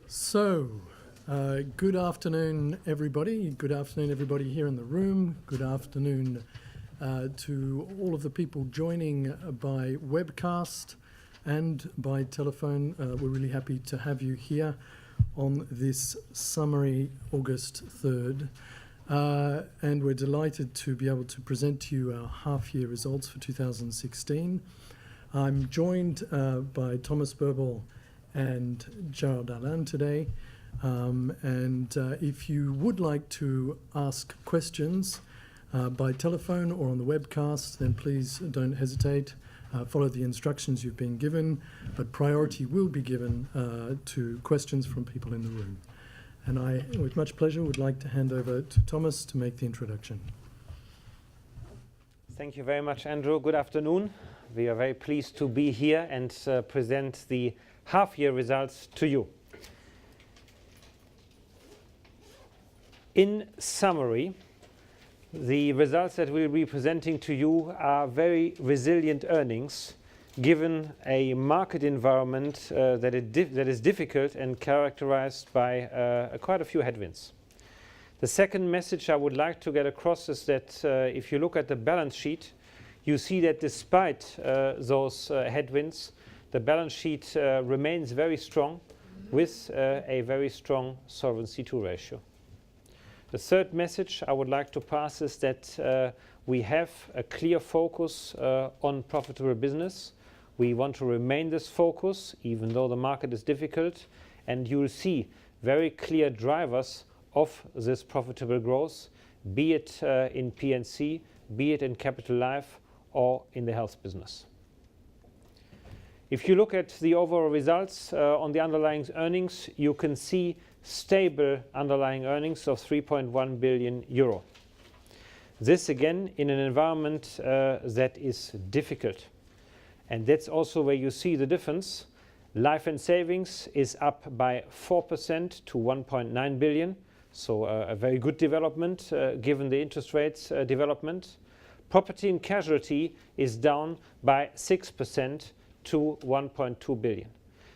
Good afternoon, everybody. Good afternoon, everybody here in the room. Good afternoon to all of the people joining by webcast and by telephone. We're really happy to have you here on this summary August 3rd. And we're delighted to be able to present to you our half-year results for 2016. I'm joined by Thomas Burbel and Gerald Alain today. If you would like to ask questions by telephone or on the webcast, then please don't hesitate. Follow the instructions you've been given, but priority will be given to questions from people in the room. And I, with much pleasure, would like to hand over to Thomas to make the introduction. Thank you very much, Andrew. Good afternoon. We are very pleased to be here and present the half-year results to you. In summary, the results that we'll be presenting to you are very resilient earnings given a market environment that is difficult and characterized by quite a few headwinds. The second message I would like to get across is that if you look at the balance sheet, you see that despite those headwinds, the balance sheet remains very strong with a very strong Solvency II ratio. The third message I would like to pass is that we have a clear focus on profitable business. We want to remain this focus even though the market is difficult, and you'll see very clear drivers of this profitable growth, be it in P&C, be it in Capital Life or in the health business. If you look at the overall results on the underlying earnings, you can see stable underlying earnings of 3.1 billion euro. This again in an environment that is difficult. And that's also where you see the difference. Life and savings is up by 4% to 1.9 billion. So a very good development given the interest rates development. Property and casualty is down by 6% to 1.2 billion.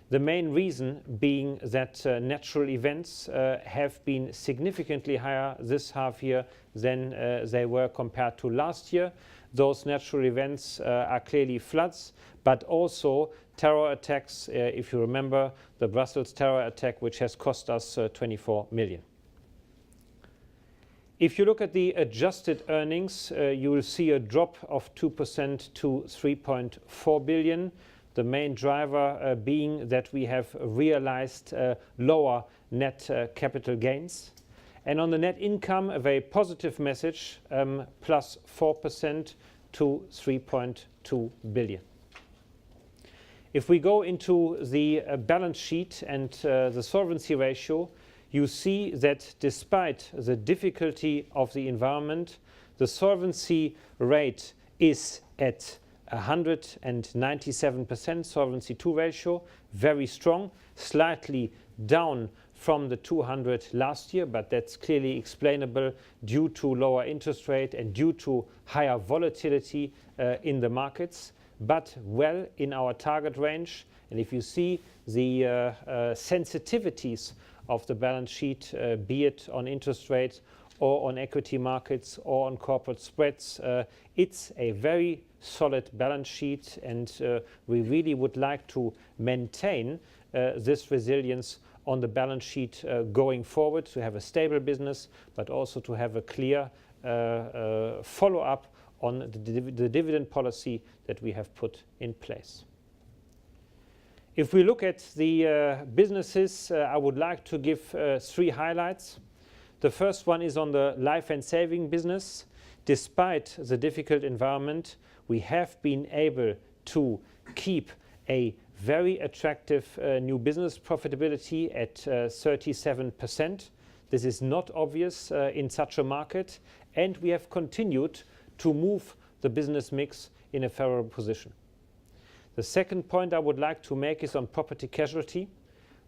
The main reason being that natural events have been significantly higher this half year than they were compared to last year. Those natural events are clearly floods, but also terror attacks, if you remember the Brussels terror attack, which has cost us 24 million. If you look at the adjusted earnings, you will see a drop of 2% to 3.4 billion. The main driver being that we have realized lower net capital gains. And on the net income, a very positive message, plus 4% to 3.2 billion. If we go into the balance sheet and the solvency ratio, you see that despite the difficulty of the environment, the solvency rate is at 197% Solvency II ratio, very strong, slightly down from the 200 last year, but that's clearly explainable due to lower interest rate and due to higher volatility in the markets, but well in our target range. And if you see the sensitivities of the balance sheet, be it on interest rates or on equity markets or on corporate spreads, it's a very solid balance sheet, and we really would like to maintain this resilience on the balance sheet going forward, to have a stable business, but also to have a clear follow-up on the dividend policy that we have put in place. If we look at the businesses, I would like to give three highlights. The first one is on the life and saving business. Despite the difficult environment, we have been able to keep a very attractive new business profitability at 37%. This is not obvious in such a market, and we have continued to move the business mix in a favorable position. The second point I would like to make is on property casualty.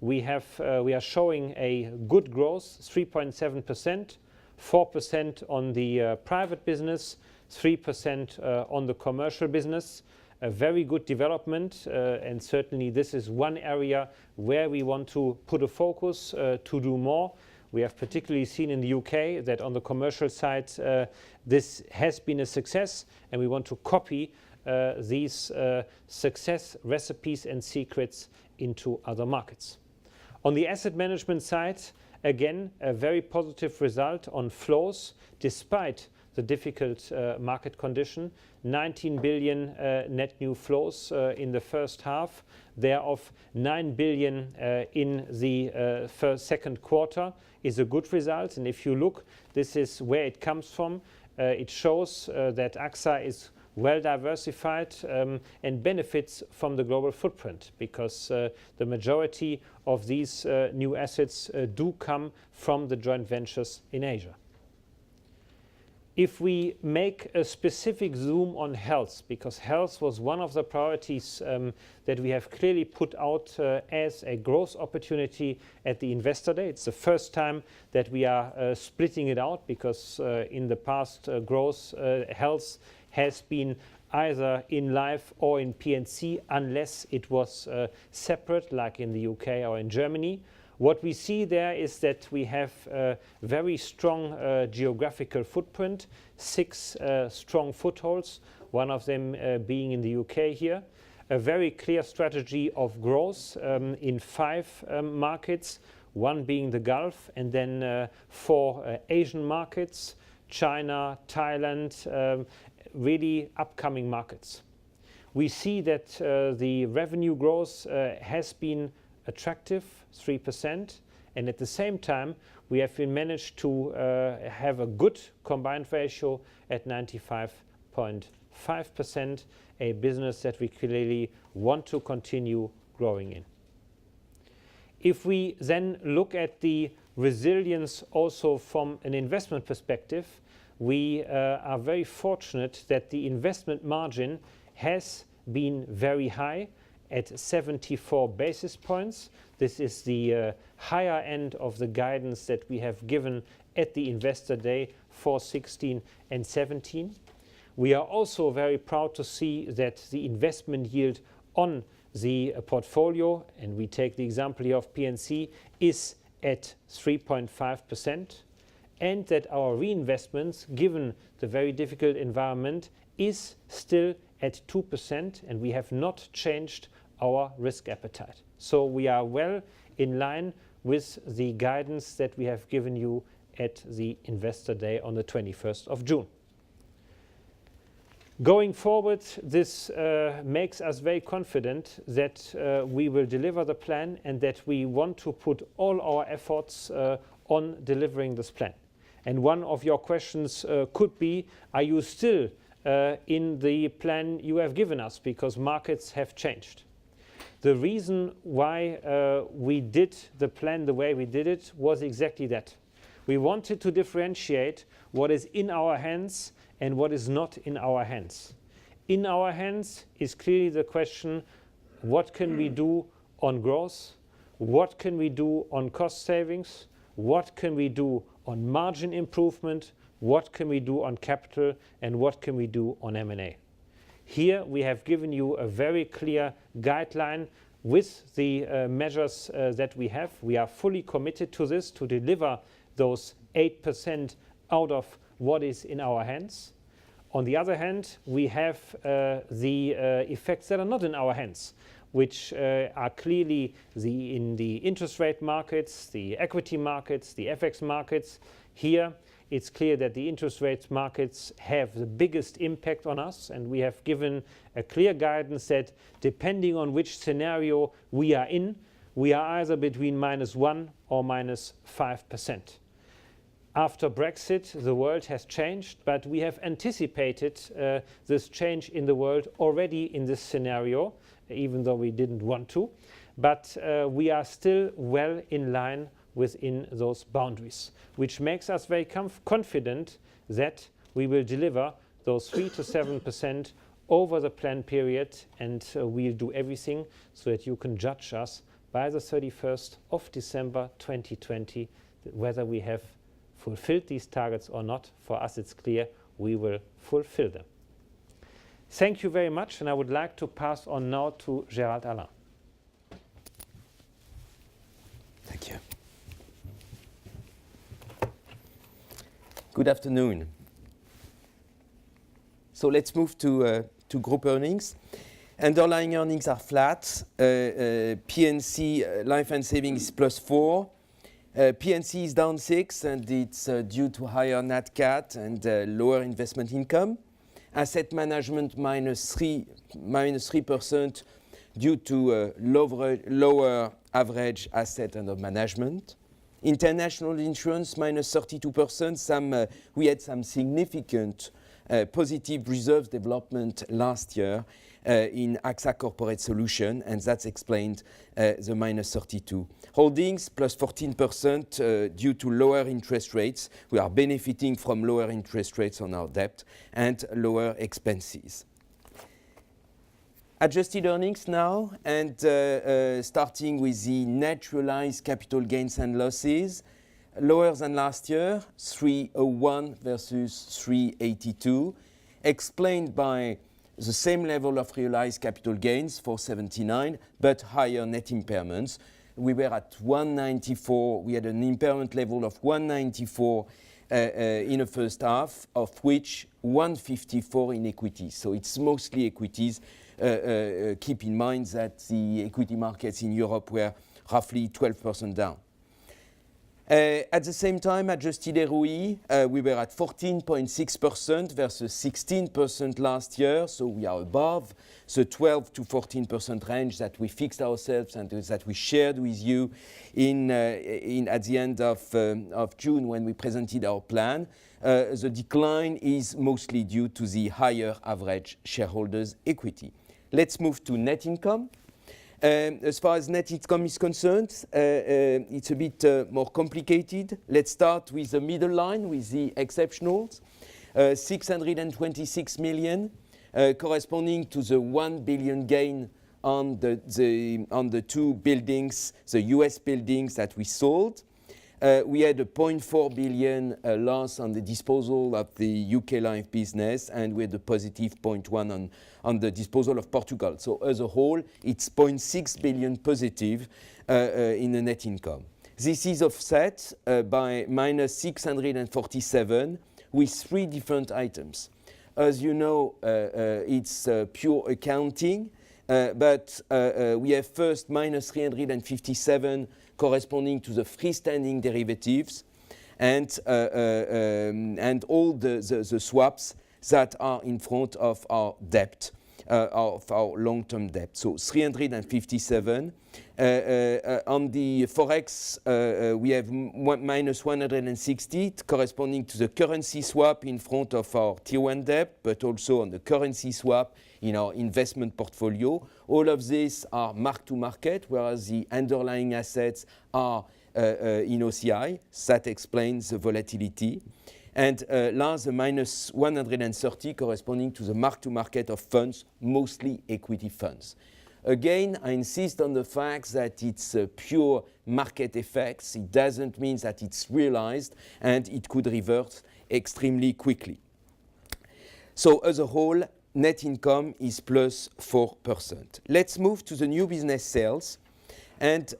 We are showing a good growth, 3.7%, 4% on the private business, 3% on the commercial business. a very good development, and certainly this is one area where we want to put a focus to do more. We have particularly seen in the UK that on the commercial side this has been a success, and we want to copy these success recipes and secrets into other markets. On the asset management side, again, a very positive result on flows despite the difficult market condition. 19 billion net new flows in the first half, thereof 9 billion in the second quarter is a good result. And if you look, this is where it comes from. It shows that AXA is well diversified and benefits from the global footprint, because the majority of these new assets do come from the joint ventures in Asia. If we make a specific zoom on health, because health was one of the priorities that we have clearly put out as a growth opportunity at the Investor Day. It's the first time that we are splitting it out, because in the past growth health has been either in life or in P&C, unless it was separate, like in the UK or in Germany. What we see there is that we have a very strong geographical footprint, 6 strong footholds, one of them being in the UK here. A very clear strategy of growth in 5 markets, one being the Gulf, and then 4 Asian markets, China, Thailand, really upcoming markets. We see that the revenue growth has been attractive, 3%, and at the same time we have been managed to have a good combined ratio at 95.5%, a business that we clearly want to continue growing in. If we then look at the resilience also from an investment perspective, we are very fortunate that the investment margin has been very high at 74 basis points. This is the higher end of the guidance that we have given at the Investor Day for 16 and 17. We are also very proud to see that the investment yield on the portfolio, and we take the example here of P&C, is at 3.5%, and that our reinvestments, given the very difficult environment, is still at 2%, and we have not changed our risk appetite. So we are well in line with the guidance that we have given you at the Investor Day on the 21st of June. Going forward, this makes us very confident that we will deliver the plan, and that we want to put all our efforts on delivering this plan. And one of your questions could be, are you still in the plan you have given us, because markets have changed? The reason why we did the plan the way we did it was exactly that. We wanted to differentiate what is in our hands and what is not in our hands. In our hands is clearly the question, what can we do on growth? What can we do on cost savings? What can we do on margin improvement? What can we do on capital? And what can we do on M&A? Here we have given you a very clear guideline with the measures that we have. We are fully committed to this, to deliver those 8% out of what is in our hands. On the other hand, we have the effects that are not in our hands, which are clearly in the interest rate markets, the equity markets, the FX markets. Here it's clear that the interest rates markets have the biggest impact on us, and we have given a clear guidance that depending on which scenario we are in, we are either between -1 or -5%. After Brexit, the world has changed, but we have anticipated this change in the world already in this scenario, even though we didn't want to. But we are still well in line within those boundaries, which makes us very confident that we will deliver those 3 to 7% over the plan period, and we'll do everything so that you can judge us by the 31st of December 2020 whether we have fulfilled these targets or not. For us it's clear we will fulfill them. Thank you very much, and I would like to pass on now to Gérald Alain. Thank you. Good afternoon. So let's move to group earnings. Underlying earnings are flat. P&C, life and savings is +4. P&C is down 6, and it's due to higher Nat Cat and lower investment income. Asset management -3% due to lower average asset under management. International insurance -32%. We had some significant positive reserve development last year in AXA Corporate Solution, and that's explained the -32. Holdings +14% due to lower interest rates. We are benefiting from lower interest rates on our debt and lower expenses. Adjusted earnings now, and starting with the net realized capital gains and losses, lower than last year, 301 versus 382, explained by the same level of realized capital gains, 479, but higher net impairments. We were at 194. We had an impairment level of 194 in the first half, of which 154 in equities. So it's mostly equities. Keep in mind that the equity markets in Europe were roughly 12% down. At the same time, adjusted ROE, we were at 14.6% versus 16% last year, so we are above the 12 to 14% range that we fixed ourselves and that we shared with you at the end of June when we presented our plan. The decline is mostly due to the higher average shareholders' equity. Let's move to net income. As far as net income is concerned, it's a bit more complicated. Let's start with the middle line, with the exceptionals. 626 million, corresponding to the 1 billion gain on the two buildings, the US buildings that we sold. We had a 0.4 billion loss on the disposal of the UK life business, and we had a positive 0.1 on the disposal of Portugal. So as a whole, it's 0.6 billion positive in the net income. This is offset by minus 647 with three different items. As you know, it's pure accounting, but we have first minus 357 corresponding to the freestanding derivatives and all the swaps that are in front of our debt, of our long-term debt. So 357. On the Forex, we have minus 160 corresponding to the currency swap in front of our Tier 1 debt, but also on the currency swap in our investment portfolio. All of these are mark-to-market, whereas the underlying assets are in OCI. That explains the volatility. And last, the minus 130 corresponding to the mark-to-market of funds, mostly equity funds. Again, I insist on the fact that it's pure market effects. It doesn't mean that it's realized, and it could revert extremely quickly. So as a whole, net income is plus 4%. Let's move to the new business sales. And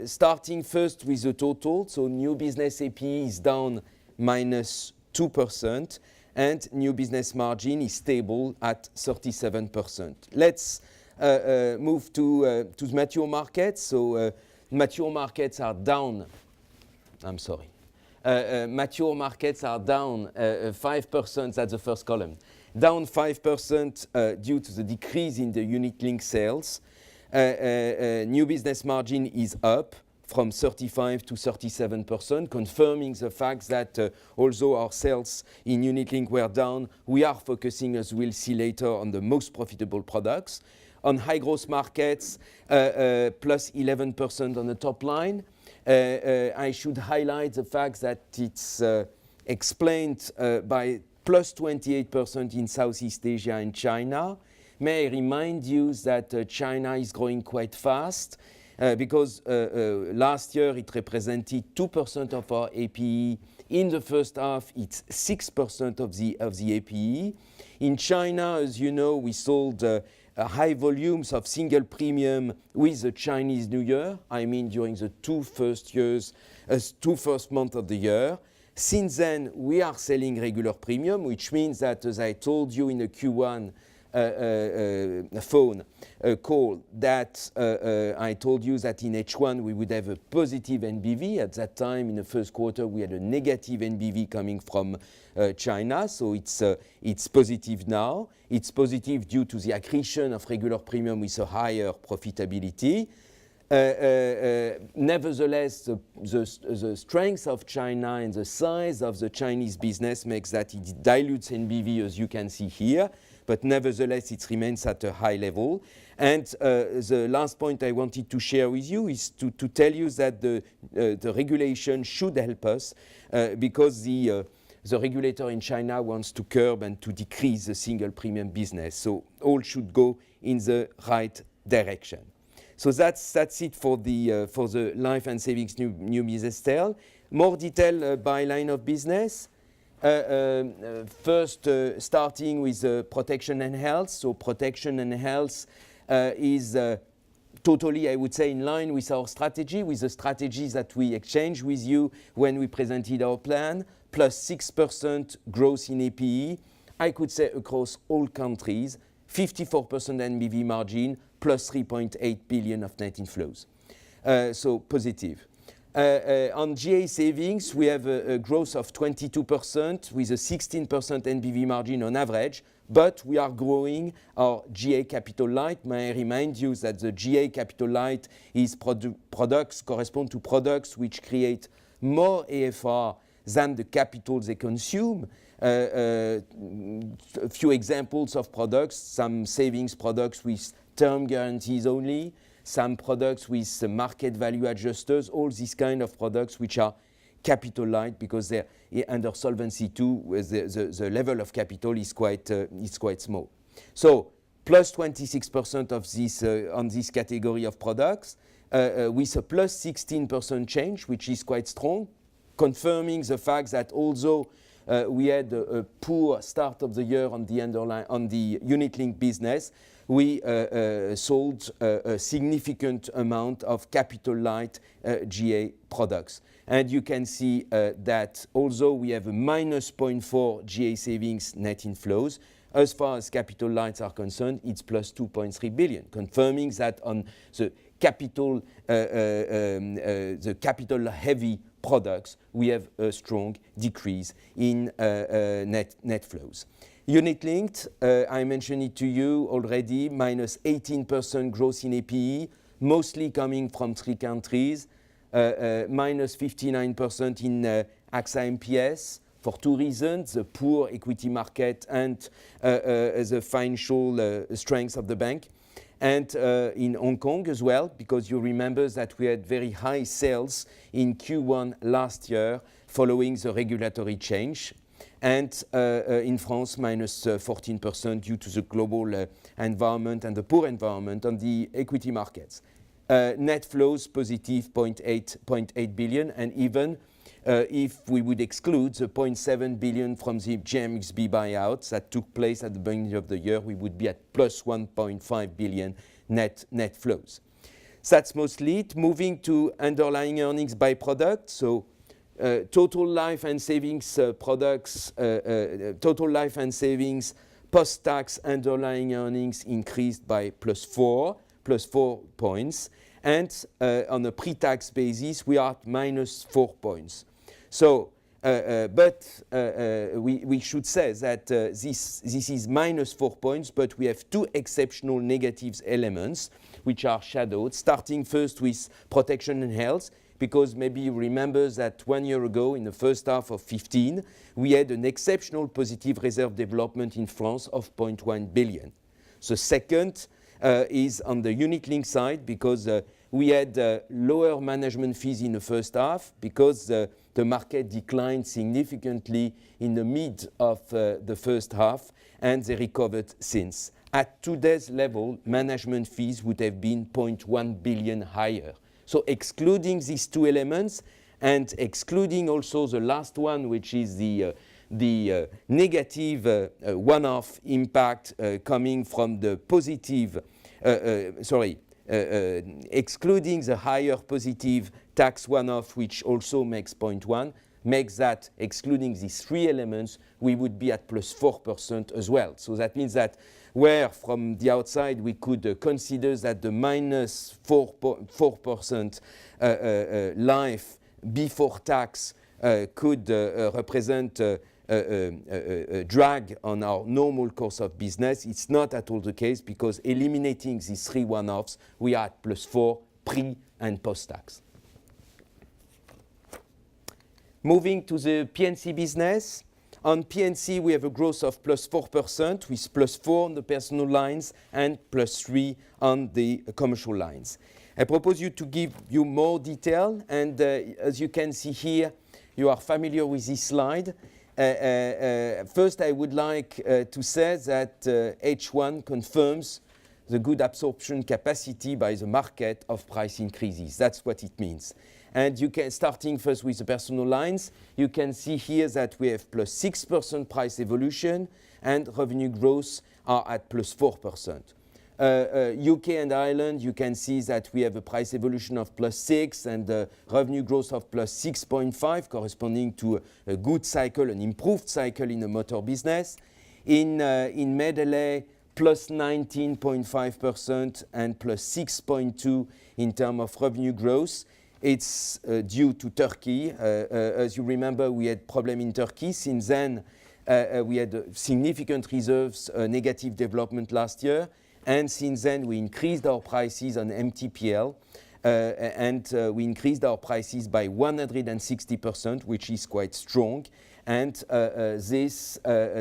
starting first with the total, so new business APE is down minus 2%, and new business margin is stable at 37%. Let's move to the mature markets. So mature markets are down. I'm sorry. Mature markets are down 5%. That's the first column. Down 5% due to the decrease in the unit-linked sales. New business margin is up from 35 to 37%, confirming the fact that although our sales in unit-linked were down, we are focusing, as we'll see later, on the most profitable products. On high-growth markets, plus 11% on the top line. I should highlight the fact that it's explained by plus 28% in Southeast Asia and China. May I remind you that China is growing quite fast. because last year it represented 2% of our APE. In the first half, it's 6% of the APE. In China, as you know, we sold high volumes of single premium with the Chinese New Year. I mean, during the two first months of the year. Since then, we are selling regular premium, which means that, as I told you in the Q1 phone call, that I told you that in H1 we would have a positive NBV. At that time, in the first quarter, we had a negative NBV coming from China, so it's positive now. It's positive due to the accretion of regular premium with a higher profitability. Nevertheless, the strength of China and the size of the Chinese business makes that it dilutes NBV, as you can see here, but nevertheless it remains at a high level. And the last point I wanted to share with you is to tell you that the regulation should help us because the regulator in China wants to curb and to decrease the single premium business. So all should go in the right direction. So that's it for the life and savings new business tale. More detail by line of business. First, starting with protection and health. So protection and health is totally, I would say, in line with our strategy, with the strategies that we exchanged with you when we presented our plan, plus 6% growth in APE. I could say across all countries, 54% NBV margin, plus 3.8 billion of net inflows. So positive. On GA savings, we have a growth of 22% with a 16% NBV margin on average, but we are growing our GA capital light. May I remind you that the GA capital light is products correspond to products which create more AFR than the capital they consume. A few examples of products, some savings products with term guarantees only, some products with market value adjusters, all these kind of products which are capital light because they're under Solvency II, the level of capital is quite small. So plus 26% of this on this category of products with a plus 16% change, which is quite strong, confirming the fact that although we had a poor start of the year on the unit-linked business, we sold a significant amount of capital-light GA products. And you can see that although we have a minus 0.4 GA savings net inflows, as far as capital lights are concerned, it's plus 2.3 billion, confirming that on the capital-heavy products, we have a strong decrease in net flows. Unit-linked, I mentioned it to you already, minus 18% growth in APE, mostly coming from three countries, minus 59% in AXA MPS for two reasons, the poor equity market and the financial strength of the bank. And in Hong Kong as well, because you remember that we had very high sales in Q1 last year following the regulatory change. And in France, minus 14% due to the global environment and the poor environment on the equity markets. Net flows positive 0.8 billion, and even if we would exclude the 0.7 billion from the GMXB buyouts that took place at the beginning of the year, we would be at plus 1.5 billion net flows. That's mostly it. Moving to underlying earnings by product. So total life and savings products, total life and savings post-tax underlying earnings increased by plus 4 points. And on a pre-tax basis, we are at minus 4 points. So, but we should say that this is minus 4 points, but we have two exceptional negative elements which are shadowed, starting first with protection and health, because maybe you remember that 1 year ago, in the first half of 2015, we had an exceptional positive reserve development in France of 0.1 billion. The second is on the unit-linked side, because we had lower management fees in the first half, because the market declined significantly in the mid of the first half, and they recovered since. at today's level, management fees would have been 0.1 billion higher. So excluding these two elements and excluding also the last one, which is the negative one-off impact coming from the positive, excluding the higher positive tax one-off, which also makes 0.1, makes that, excluding these three elements, we would be at plus 4% as well. So that means that where from the outside we could consider that the minus 4% life before tax could represent a drag on our normal course of business. It's not at all the case, because eliminating these three one-offs, we are at plus 4 pre and post-tax. Moving to the P&C business. On P&C, we have a growth of plus 4%, with plus 4 on the personal lines and plus 3 on the commercial lines. I propose you to give you more detail, and as you can see here, you are familiar with this slide. First, I would like to say that H1 confirms the good absorption capacity by the market of price increases. That's what it means. And you can, starting first with the personal lines, you can see here that we have plus 6% price evolution, and revenue growth are at plus 4%. UK and Ireland, you can see that we have a price evolution of plus 6 and revenue growth of plus 6.5, corresponding to a good cycle, an improved cycle in the motor business. In Medley, plus 19.5% and plus 6.2 in terms of revenue growth. It's due to Turkey. As you remember, we had problem in Turkey. Since then, we had significant reserves, negative development last year. And since then, we increased our prices on MTPL, and we increased our prices by 160%, which is quite strong. And this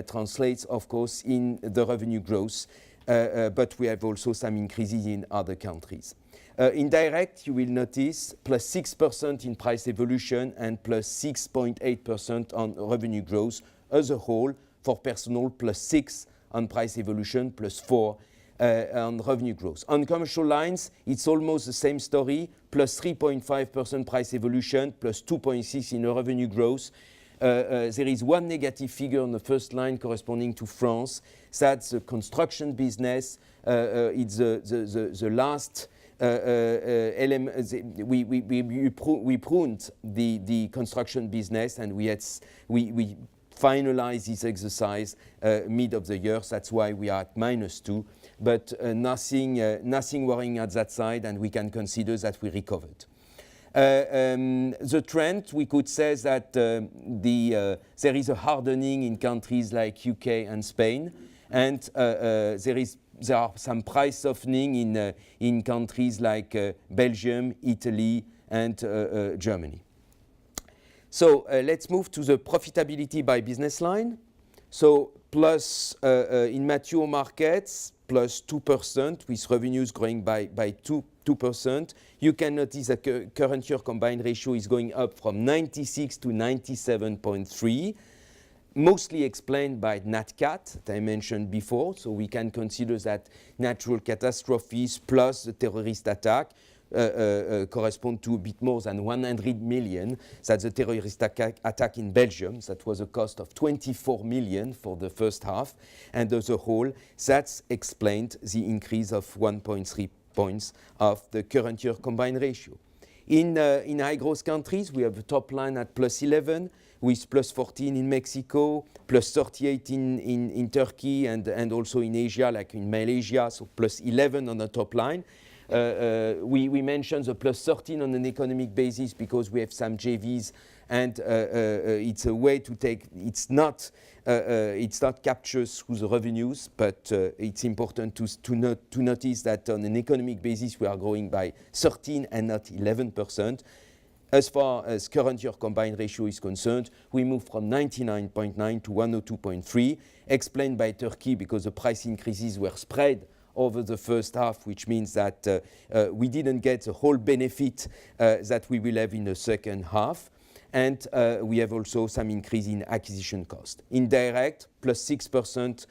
translates, of course, in the revenue growth, but we have also some increases in other countries. In direct, you will notice plus 6% in price evolution and plus 6.8% on revenue growth as a whole. For personal, plus 6 on price evolution, plus 4 on revenue growth. On commercial lines, it's almost the same story, plus 3.5% price evolution, plus 2.6 in revenue growth. There is one negative figure on the first line corresponding to France. That's the construction business. It's the last element. We pruned the construction business, and we finalized this exercise mid of the year. So that's why we are at -2. But nothing worrying at that side, and we can consider that we recovered. The trend, we could say that there is a hardening in countries like UK and Spain, and there are some price softening in countries like Belgium, Italy, and Germany. So let's move to the profitability by business line. So plus in mature markets, plus 2%, with revenues growing by 2%. You can notice that current year combined ratio is going up from 96 to 97.3, mostly explained by NatCat that I mentioned before. So we can consider that natural catastrophes plus the terrorist attack correspond to a bit more than 100 million. That's the terrorist attack in Belgium. That was a cost of 24 million for the first half. And as a whole, that's explained the increase of 1.3 points of the current year combined ratio. In high growth countries, we have a top line at plus 11, with plus 14 in Mexico, plus 38 in Turkey, and also in Asia, like in Malaysia, so plus 11 on the top line. We mentioned the plus 13 on an economic basis because we have some JVs, and it's a way to take, it's not captured through the revenues, but it's important to notice that on an economic basis we are growing by 13 and not 11%. As far as current year combined ratio is concerned, we moved from 99.9 to 102.3, explained by Turkey because the price increases were spread over the first half, which means that we didn't get the whole benefit that we will have in the second half. and we have also some increase in acquisition cost. Indirect, plus 6%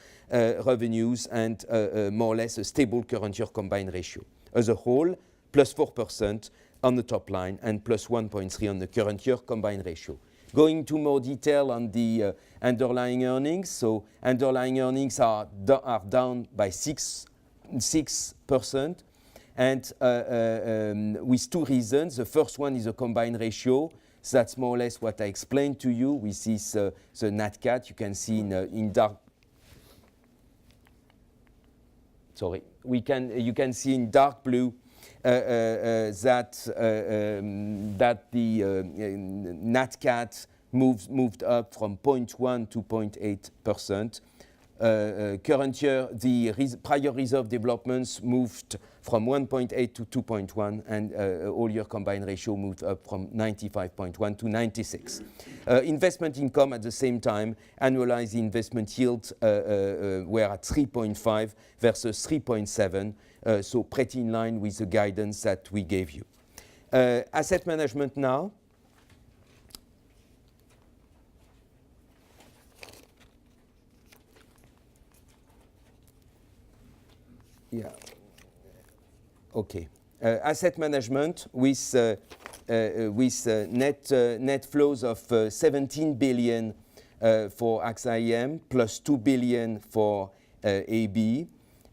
revenues and more or less a stable current year combined ratio. As a whole, plus 4% on the top line and plus 1.3 on the current year combined ratio. Going into more detail on the underlying earnings. So underlying earnings are down by 6%, and with two reasons. The first one is a combined ratio. So that's more or less what I explained to you. We see the Nat Cat. You can see in dark. Sorry, you can see in dark blue that the Nat Cat moved up from 0.1 to 0.8%. Current year, the prior reserve developments moved from 1.8 to 2.1, and all year combined ratio moved up from 95.1 to 96. Investment income at the same time, annualized investment yield were at 3.5 versus 3.7, so pretty in line with the guidance that we gave you. Asset management now. Yeah. Okay. Asset management with net flows of 17 billion for AXA IM, plus 2 billion for AB.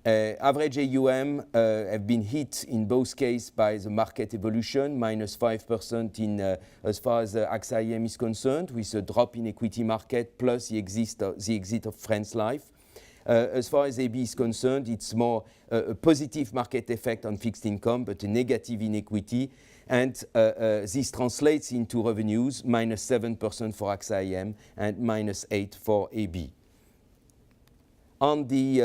Average AUM have been hit in both cases by the market evolution, minus 5% in as far as AXA IM is concerned, with a drop in equity market plus the exit of France Life. As far as AB is concerned, it's more a positive market effect on fixed income, but a negative in equity. And this translates into revenues, minus 7% for AXA IM and minus 8% for AB. On the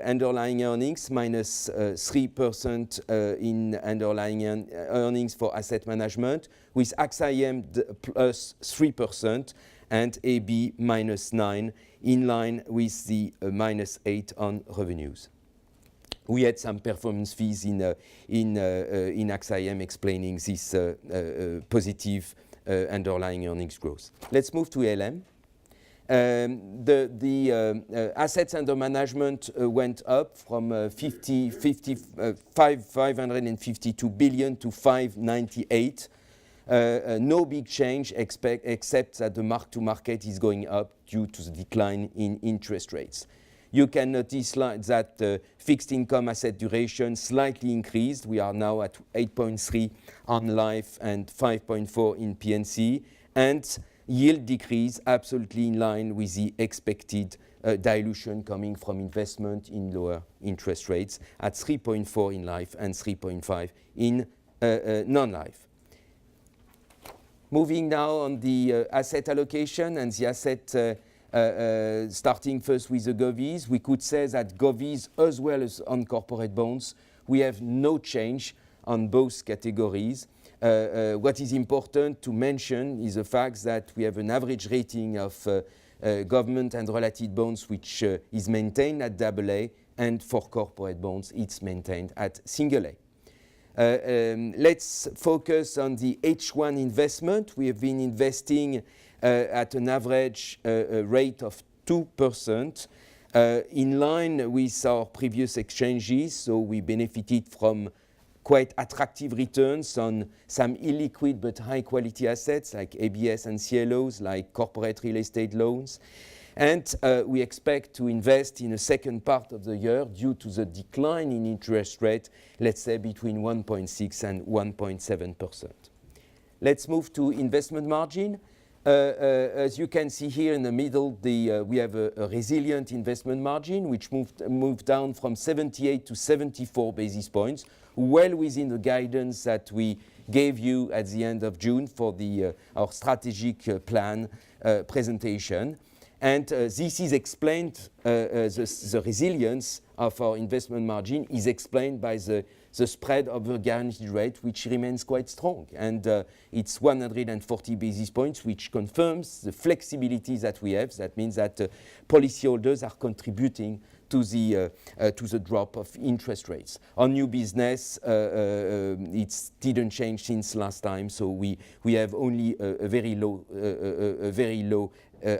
underlying earnings, minus 3% in underlying earnings for asset management, with AXA IM plus 3% and AB minus 9%, in line with the minus 8% on revenues. We had some performance fees in AXA IM explaining this positive underlying earnings growth. Let's move to ALM. The assets under management went up from 552 billion to 598. No big change except that the mark-to-market is going up due to the decline in interest rates. You can notice that fixed income asset duration slightly increased. We are now at 8.3 on life and 5.4 in P&C, and yield decrease absolutely in line with the expected dilution coming from investment in lower interest rates at 3.4 in life and 3.5 in non-life. Moving now on the asset allocation and the asset, starting first with the govies, we could say that govies as well as on corporate bonds, we have no change on both categories. What is important to mention is the fact that we have an average rating of government and related bonds which is maintained at AA, and for corporate bonds it's maintained at A. Let's focus on the H1 investment. We have been investing at an average rate of 2%, in line with our previous exchanges, so we benefited from quite attractive returns on some illiquid but high quality assets like ABS and CLOs, like corporate real estate loans. And we expect to invest in the second part of the year due to the decline in interest rate, let's say between 1.6 and 1.7%. Let's move to investment margin. As you can see here in the middle, we have a resilient investment margin which moved down from 78 to 74 basis points, well within the guidance that we gave you at the end of June for our strategic plan presentation. And this is explained, the resilience of our investment margin is explained by the spread of the guaranteed rate, which remains quite strong. And it's 140 basis points, which confirms the flexibility that we have. That means that policyholders are contributing to the drop of interest rates. On new business, it didn't change since last time, so we have only a very low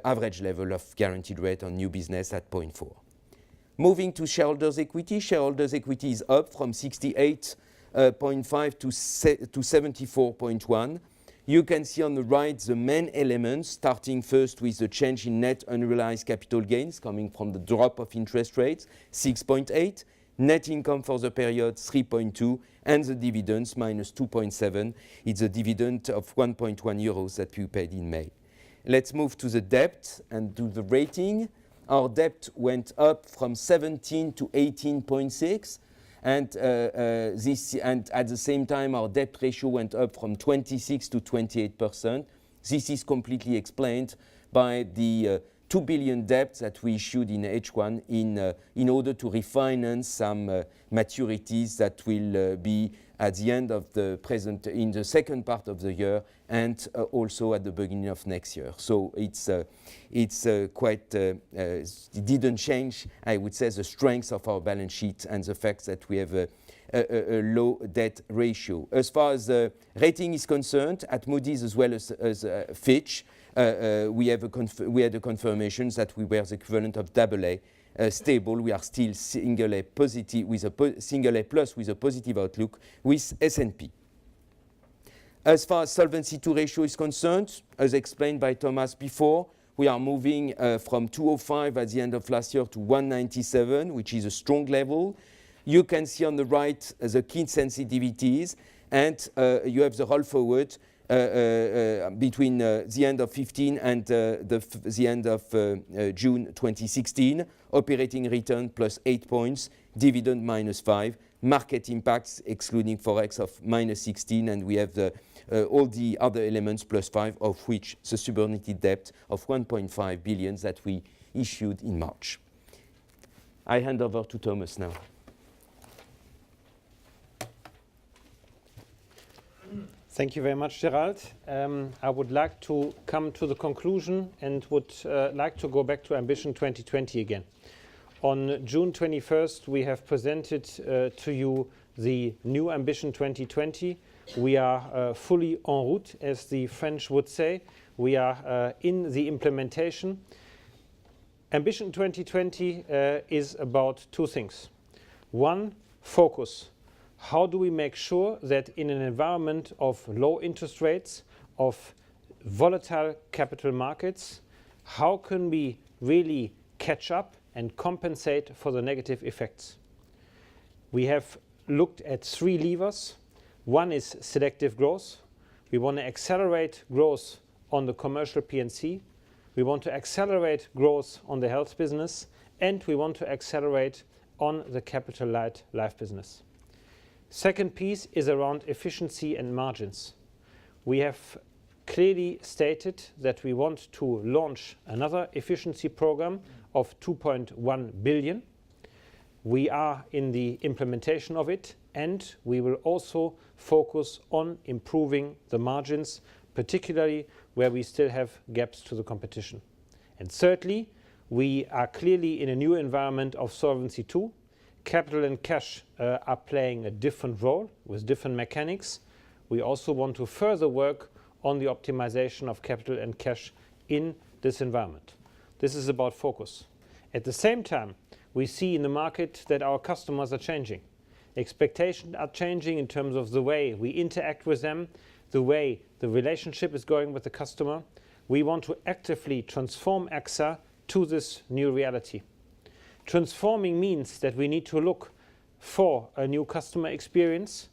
average level of guaranteed rate on new business at 0.4. Moving to shareholders' equity is up from 68.5 to 74.1. You can see on the right the main elements, starting first with the change in net unrealized capital gains coming from the drop of interest rates, 6.8, net income for the period, 3.2, and the dividends, minus 2.7. It's a dividend of 1.1 euros that we paid in May. Let's move to the debt and to the rating. Our debt went up from 17 to 18.6. And at the same time, our debt ratio went up from 26 to 28%. This is completely explained by the 2 billion debt that we issued in H1 in order to refinance some maturities that will be at the end of the present, in the second part of the year, and also at the beginning of next year. So it didn't change, I would say, the strength of our balance sheet and the fact that we have a low debt ratio. As far as the rating is concerned, at Moody's as well as Fitch, we had a confirmation that we were the equivalent of AA. Stable, we are still single A positive with single A plus with a positive outlook with S&P. As far as Solvency II ratio is concerned, as explained by Thomas before, we are moving from 205 at the end of last year to 197, which is a strong level. You can see on the right the key sensitivities, and you have the roll forward between the end of 15 and the end of June 2016, operating return plus 8 points, dividend minus 5, market impacts excluding forex of minus 16, and we have all the other elements plus 5, of which the subordinated debt of 1.5 billion that we issued in March. I hand over to Thomas now. Thank you very much, Gerald. I would like to come to the conclusion and would like to go back to Ambition 2020 again. On June 21st, we have presented to you the new Ambition 2020. We are fully en route, as the French would say. We are in the implementation. Ambition 2020 is about two things. One, focus. How do we make sure that in an environment of low interest rates, of volatile capital markets, how can we really catch up and compensate for the negative effects? We have looked at three levers. One is selective growth. We want to accelerate growth on the commercial P&C. We want to accelerate growth on the health business, and we want to accelerate on the capital light life business. Second piece is around efficiency and margins. We have clearly stated that we want to launch another efficiency program of 2.1 billion. We are in the implementation of it, and we will also focus on improving the margins, particularly where we still have gaps to the competition. And thirdly, we are clearly in a new environment of Solvency II. Capital and cash are playing a different role with different mechanics. We also want to further work on the optimization of capital and cash in this environment. This is about focus. At the same time, we see in the market that our customers are changing. Expectations are changing in terms of the way we interact with them, the way the relationship is going with the customer. We want to actively transform AXA to this new reality. Transforming means that we need to look for a new customer experience.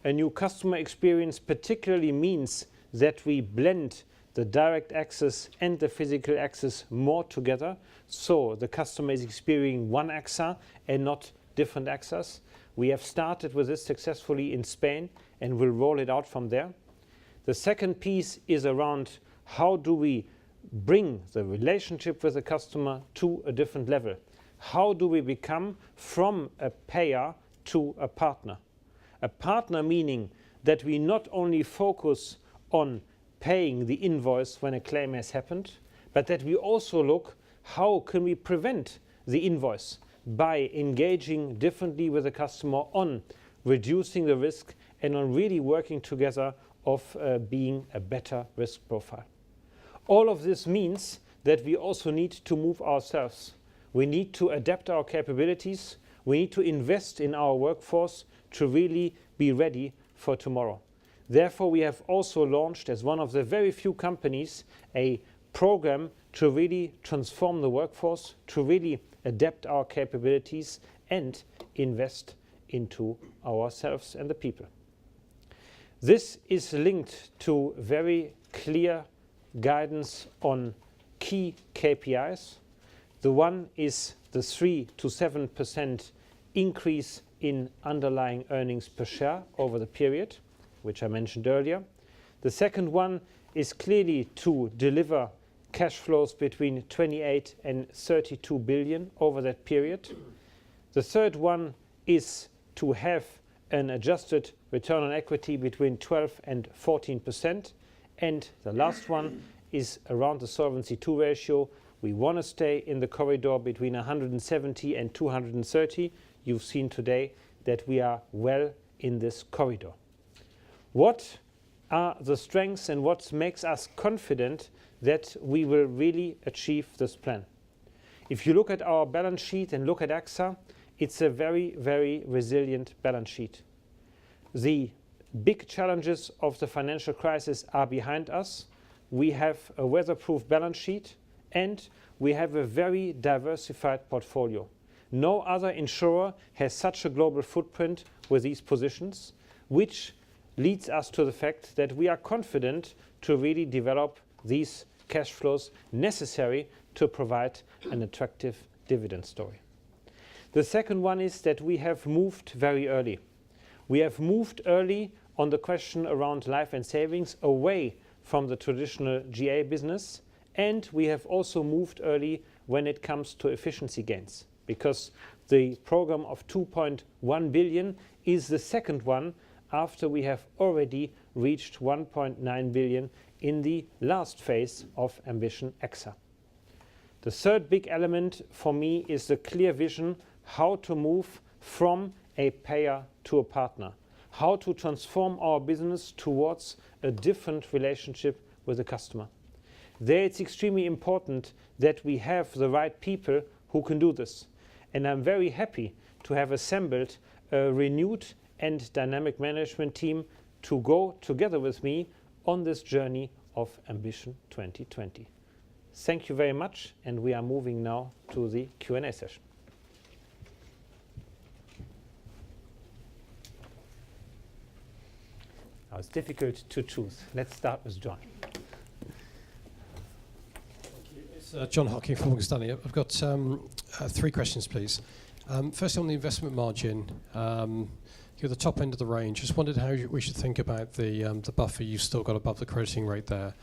A new customer experience particularly means that we blend the direct access and the physical access more together, so the customer is experiencing one AXA and not different AXAs. We have started with this successfully in Spain and will roll it out from there. The second piece is around how do we bring the relationship with the customer to a different level. How do we become from a payer to a partner? A partner meaning that we not only focus on paying the invoice when a claim has happened, but that we also look how can we prevent the invoice, by engaging differently with the customer on reducing the risk and on really working together of being a better risk profile. All of this means that we also need to move ourselves. We need to adapt our capabilities. We need to invest in our workforce to really be ready for tomorrow. Therefore, we have also launched, as one of the very few companies, a program to really transform the workforce, to really adapt our capabilities and invest into ourselves and the people. This is linked to very clear guidance on key KPIs. The one is the 3 to 7% increase in underlying earnings per share over the period, which I mentioned earlier. The second one is clearly to deliver cash flows between 28 and 32 billion over that period. The third one is to have an adjusted return on equity between 12 and 14%. And the last one is around the Solvency II ratio. We want to stay in the corridor between 170 and 230. You've seen today that we are well in this corridor. What are the strengths and what makes us confident that we will really achieve this plan? If you look at our balance sheet and look at AXA, it's a very, very resilient balance sheet. The big challenges of the financial crisis are behind us. We have a weatherproof balance sheet and we have a very diversified portfolio. No other insurer has such a global footprint with these positions, which leads us to the fact that we are confident to really develop these cash flows necessary to provide an attractive dividend story. The second one is that we have moved very early. We have moved early on the question around life and savings away from the traditional GA business, and we have also moved early when it comes to efficiency gains, because the program of 2.1 billion is the second one after we have already reached 1.9 billion in the last phase of Ambition AXA. The third big element for me is the clear vision how to move from a payer to a partner, how to transform our business towards a different relationship with the customer. There it's extremely important that we have the right people who can do this. And I'm very happy to have assembled a renewed and dynamic management team to go together with me on this journey of Ambition 2020. Thank you very much, and we are moving now to the Q&A session. Now it's difficult to choose. Let's start with John. It's John Hocking from Morgan Stanley. I've got 3 questions, please. Firstly, on the investment margin, you're the top end of the range. Just wondered how we should think about the buffer you've still got above the crediting rate there,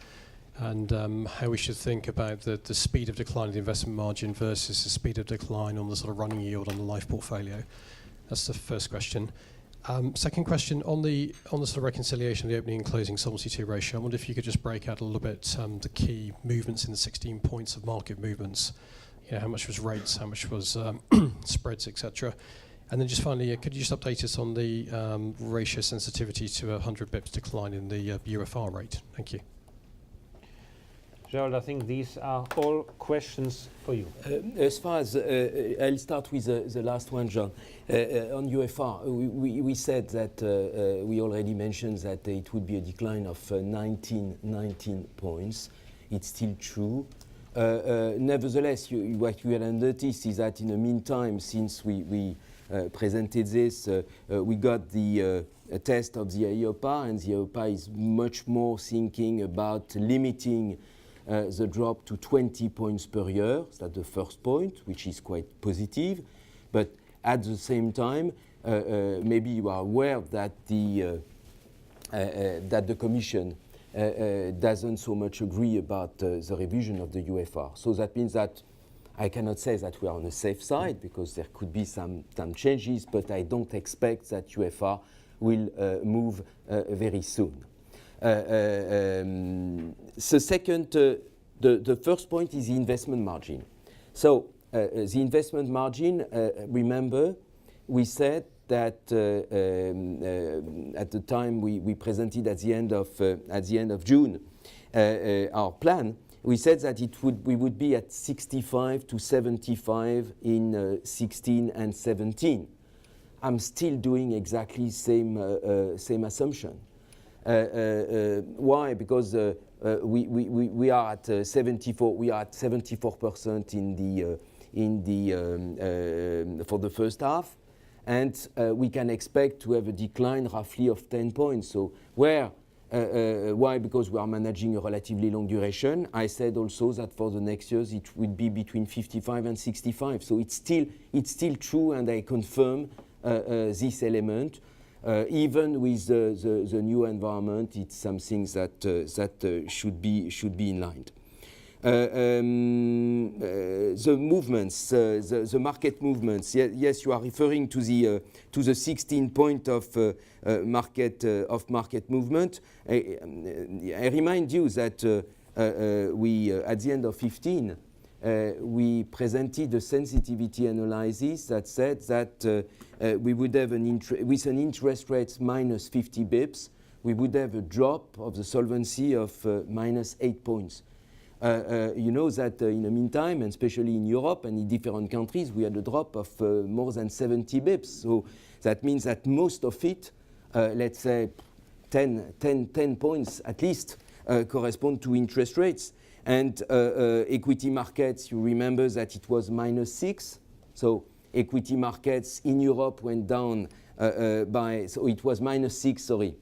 and how we should think about the speed of decline of the investment margin versus the speed of decline on the sort of running yield on the life portfolio. That's the first question. Second question, on the sort of reconciliation of the opening and closing Solvency II ratio, I wonder if you could just break out a little bit the key movements in the 16 points of market movements. You know, how much was rates, how much was spreads, etc. And then just finally, could you just update us on the ratio sensitivity to a 100 bips decline in the UFR rate? Thank you. Gerald, I think these are all questions for you. As far as I'll start with the last one, John. On UFR, we said that we already mentioned that it would be a decline of 19 points. It's still true. Nevertheless, what you will notice is that in the meantime, since we presented this, we got the test of the EIOPA, and the EIOPA is much more thinking about limiting the drop to 20 points per year. That's the first point, which is quite positive. But at the same time, maybe you are aware that the Commission doesn't so much agree about the revision of the UFR. So that means that I cannot say that we are on the safe side, because there could be some changes, but I don't expect that UFR will move very soon. The first point is the investment margin. So the investment margin, remember, we said that at the time we presented at the end of June our plan, we said that we would be at 65 to 75 in 16 and 17. I'm still doing exactly same assumption. Why? Because we are at 74. We are at 74% for the first half, and we can expect to have a decline roughly of 10 points. So why? Because we are managing a relatively long duration. I said also that for the next years it will be between 55 and 65. So it's still true, and I confirm this element. Even with the new environment, it's something that should be in line. The movements, the market movements. Yes, you are referring to the 16 point of market movement. I remind you that we at the end of 15 we presented a sensitivity analysis that said that we would have with an interest rate minus 50 bips, we would have a drop of the solvency of minus 8 points. You know that in the meantime, and especially in Europe and in different countries, we had a drop of more than 70 bips. So that means that most of it, let's say 10 points at least, correspond to interest rates. And equity markets, you remember that it was minus 6. So equity markets in Europe went down so it was minus 6, sorry,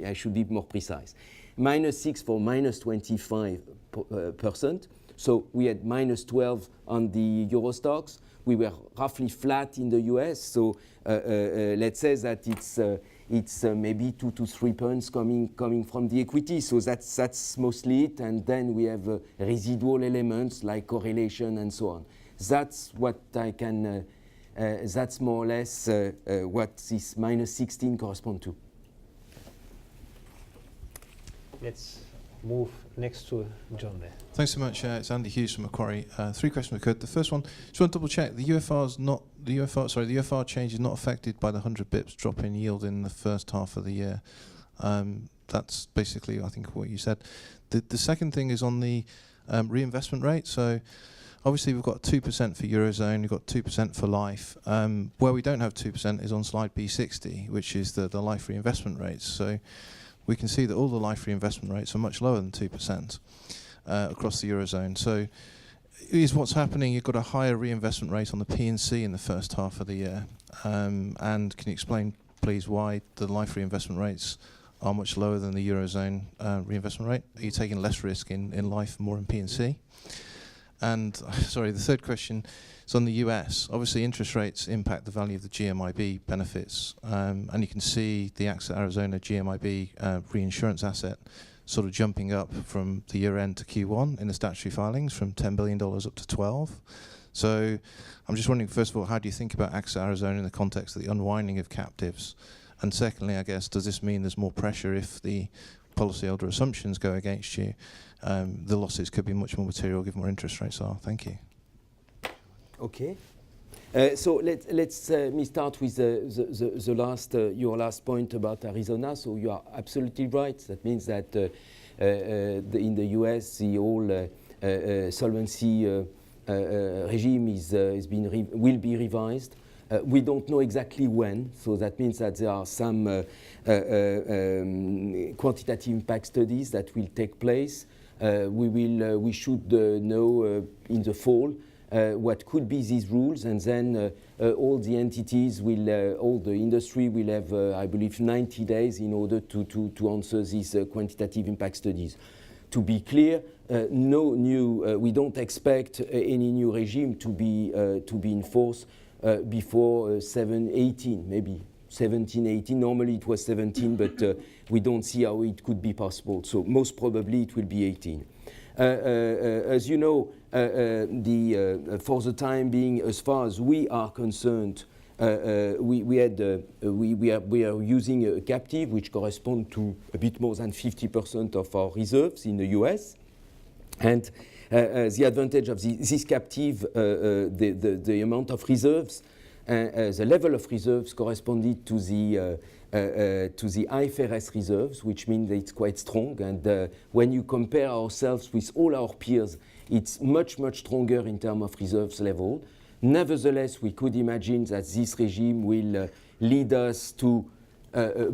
I should be more precise. Minus 6 for minus 25%. So we had minus 12 on the Euro stocks. We were roughly flat in the US. So let's say that it's maybe 2 to 3 points coming from the equity. So that's mostly it. And then we have residual elements like correlation and so on. That's what I can, that's more or less what this minus 16 correspond to. Let's move next to John there. Thanks so much. It's Andy Hughes from Macquarie. 3 questions we could. The first one, just want to double check. The UFR change is not affected by the 100 bips drop in yield in the first half of the year. That's basically, I think, what you said. The second thing is on the reinvestment rate. So obviously we've got 2% for Eurozone, we've got 2% for life. Where we don't have 2% is on slide B60, which is the life reinvestment rates. So we can see that all the life reinvestment rates are much lower than 2% across the Eurozone. So is what's happening, you've got a higher reinvestment rate on the P&C in the first half of the year. And can you explain, please, why the life reinvestment rates are much lower than the Eurozone reinvestment rate? Are you taking less risk in life, more in P&C? And sorry, the third question is on the US. Obviously, interest rates impact the value of the GMIB benefits, and you can see the AXA Arizona GMIB reinsurance asset sort of jumping up from the year end to Q1 in the statutory filings from $10 billion up to 12. So I'm just wondering, first of all, how do you think about AXA Arizona in the context of the unwinding of captives? And secondly, I guess, does this mean there's more pressure if the policyholder assumptions go against you? The losses could be much more material given where interest rates are. Thank you. Okay. So let's me start with the last your last point about Arizona. So you are absolutely right. That means that in the US the whole solvency regime will be revised. We don't know exactly when. So that means that there are some quantitative impact studies that will take place. We should know in the fall what could be these rules, and then all the entities all the industry will have, I believe, 90 days in order to answer these quantitative impact studies. To be clear, no new. We don't expect any new regime to be in force before 18, maybe 17, 18. Normally it was 17, but we don't see how it could be possible. So most probably it will be 18. As you know, for the time being, as far as we are concerned, we are using a captive which corresponds to a bit more than 50% of our reserves in the US, and the advantage of this captive, the amount of reserves, the level of reserves corresponded to the IFRS reserves, which means that it's quite strong. And when you compare ourselves with all our peers, it's much, much stronger in terms of reserves level. Nevertheless, we could imagine that this regime will lead us to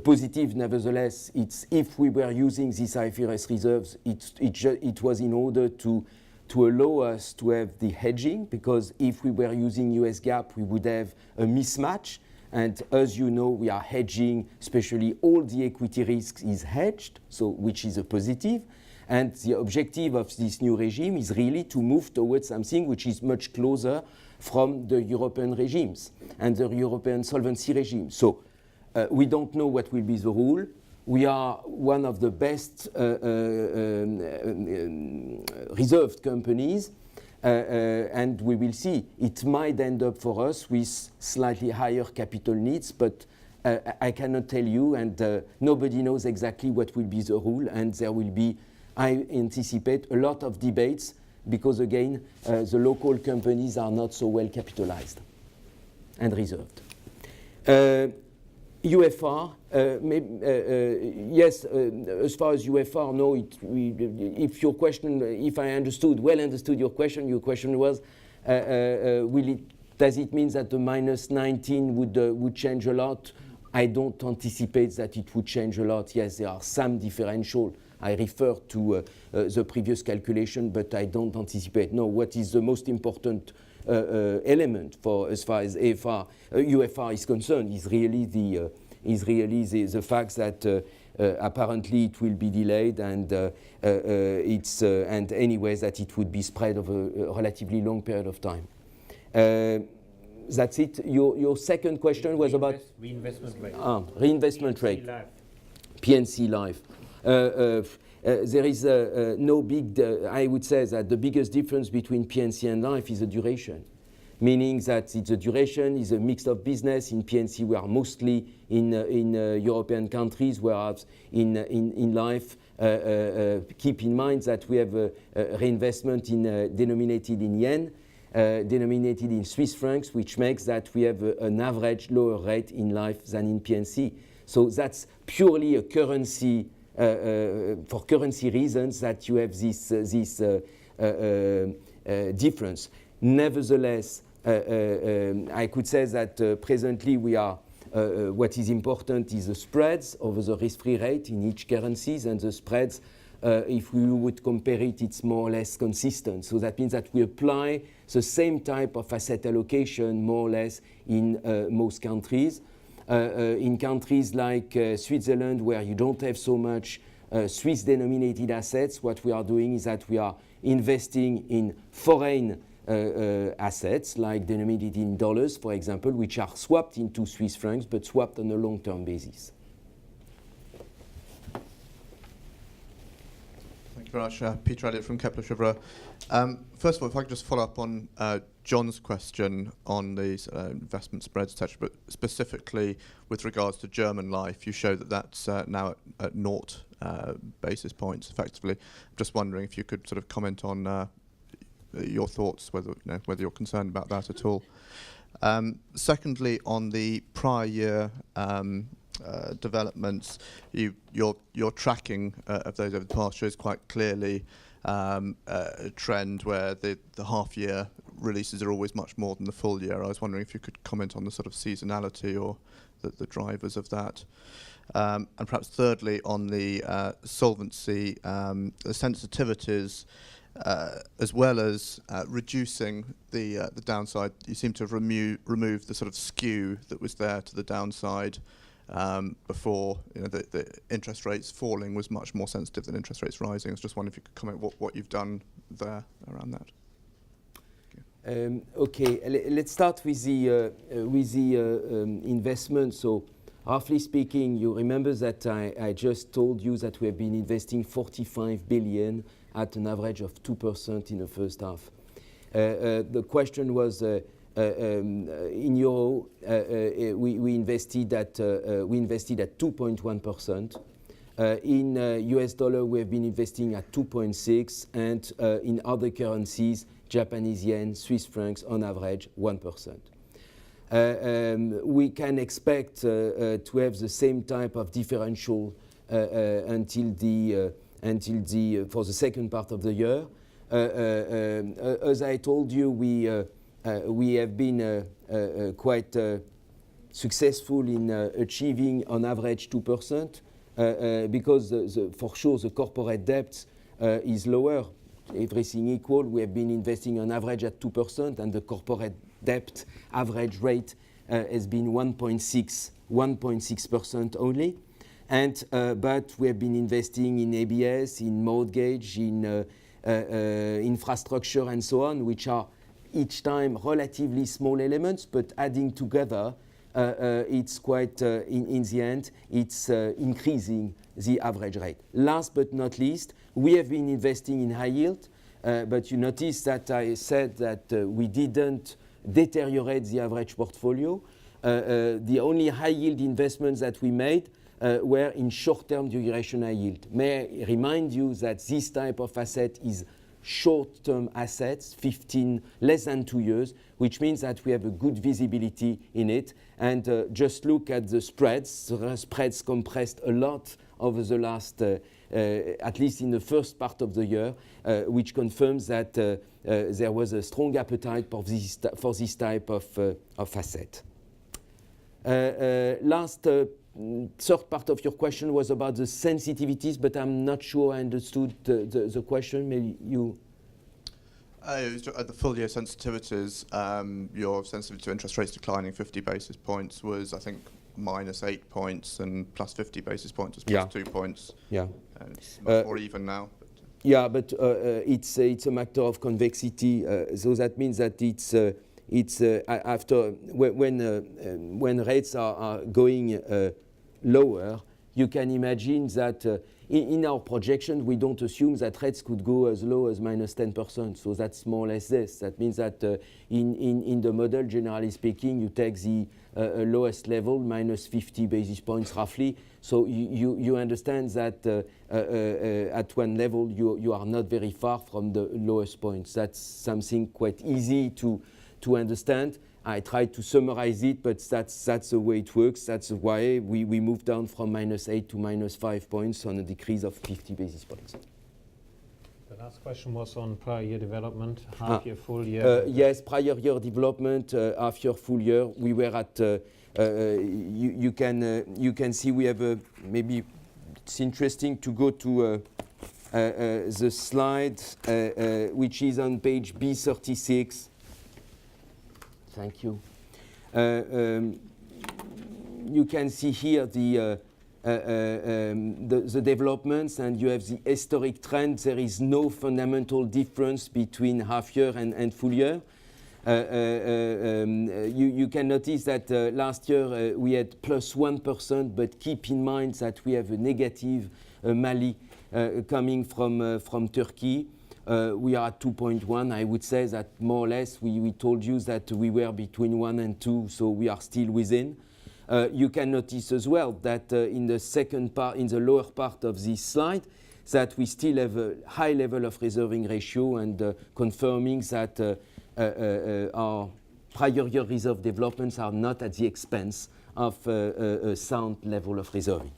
positive. Nevertheless, it's if we were using these IFRS reserves, it was in order to allow us to have the hedging, because if we were using US GAAP, we would have a mismatch. And as you know, we are hedging, especially all the equity risks is hedged, so which is a positive. And the objective of this new regime is really to move towards something which is much closer from the European regimes and the European solvency regime. So we don't know what will be the rule. We are one of the best reserved companies, and we will see. It might end up for us with slightly higher capital needs, but I cannot tell you, and nobody knows exactly what will be the rule, and there will be, I anticipate, a lot of debates, because again, the local companies are not so well capitalized and reserved. UFR, yes, as far as UFR, no, if your question, if I understood your question was, does it mean that the minus 19 would change a lot? I don't anticipate that it would change a lot. Yes, there are some differential. I refer to the previous calculation, but I don't anticipate. No, what is the most important element for as far as UFR is concerned is really the fact that apparently it will be delayed, and and anyways that it would be spread over a relatively long period of time. That's it. Your second question was about reinvestment rate. Reinvestment rate. PNC Life. There is no big, I would say that the biggest difference between PNC and Life is the duration, meaning that the duration is a mix of business. In PNC, we are mostly in European countries, whereas in Life, keep in mind that we have a reinvestment denominated in yen, denominated in Swiss francs, which makes that we have an average lower rate in Life than in PNC. So that's purely a currency, for currency reasons that you have this difference. Nevertheless, I could say that presently we are, what is important is the spreads over the risk-free rate in each currencies, and the spreads, if we would compare it, it's more or less consistent. So that means that we apply the same type of asset allocation more or less in most countries. In countries like Switzerland, where you don't have so much Swiss-denominated assets, what we are doing is that we are investing in foreign assets, like denominated in dollars, for example, which are swapped into Swiss francs, but swapped on a long-term basis. Thank you very much. Peter Elliott from Kepler Cheuvreux. First of all, if I could just follow up on John's question on these investment spreads, etc., but specifically with regards to German Life, you show that that's now at 0 basis points, effectively. I'm just wondering if you could sort of comment on your thoughts, whether you're concerned about that at all. Secondly, on the prior year developments, your tracking of those over the past shows quite clearly a trend where the half-year releases are always much more than the full year. I was wondering if you could comment on the sort of seasonality or the drivers of that. And perhaps thirdly, on the solvency, the sensitivities, as well as reducing the downside, you seem to have removed the sort of skew that was there to the downside. Before, the interest rates falling was much more sensitive than interest rates rising. I was just wondering if you could comment what you've done there around that. Okay, let's start with the investment. So, roughly speaking, you remember that I just told you that we have been investing 45 billion at an average of 2% in the first half. The question was. In euro, we invested at 2.1%, In US dollar, we have been investing at 2.6, and in other currencies, Japanese yen, Swiss francs, on average, 1%. We can expect to have the same type of differential until the for the second part of the year. As I told you, we have been quite successful in achieving on average 2% because for sure the corporate debt is lower. Everything equal, we have been investing on average at 2%, and the corporate debt average rate has been 1.6% only. And but we have been investing in ABS, in mortgage, in infrastructure, and so on, which are each time relatively small elements, but adding together, it's quite in the end, it's increasing the average rate. Last but not least, we have been investing in high yield, but you notice that I said that we didn't deteriorate the average portfolio. The only high yield investments that we made were in short-term duration high yield. May I remind you that this type of asset is short-term assets, less than 2 years, which means that we have a good visibility in it. And just look at the spreads. The spreads compressed a lot over the last, at least in the first part of the year, which confirms that there was a strong appetite for this type of asset. Third part of your question was about the sensitivities, but I'm not sure I understood the question. Maybe you... It was at the full year sensitivities, your sensitivity to interest rates declining 50 basis points was, I think, -8 points, and plus 50 basis points was plus 2 points. Yeah. And it's much more even now. Yeah, but it's a matter of convexity. So that means that it's after when rates are going lower, you can imagine that in our projection, we don't assume that rates could go as low as -10%. So that's more or less this. That means that in the model, generally speaking, you take the lowest level, -50 basis points roughly. So you understand that at one level, you are not very far from the lowest points. That's something quite easy to understand. I tried to summarize it, but that's the way it works. That's why we moved down from -8 to -5 points on a decrease of 50 basis points. The last question was on prior year development, half year, full year. Yes, prior year development, half year, full year. We were at, you can see we have maybe it's interesting to go to the slide, which is on page B36. Thank you. You can see here the developments, and you have the historic trend. There is no fundamental difference between half year and full year. You can notice that last year we had +1%, but keep in mind that we have a negative Mali coming from Turkey. We are at 2.1. I would say that more or less we told you that we were between 1 and 2, so we are still within. You can notice as well that in the second part, in the lower part of this slide, that we still have a high level of reserving ratio, and confirming that our prior year reserve developments are not at the expense of a sound level of reserving.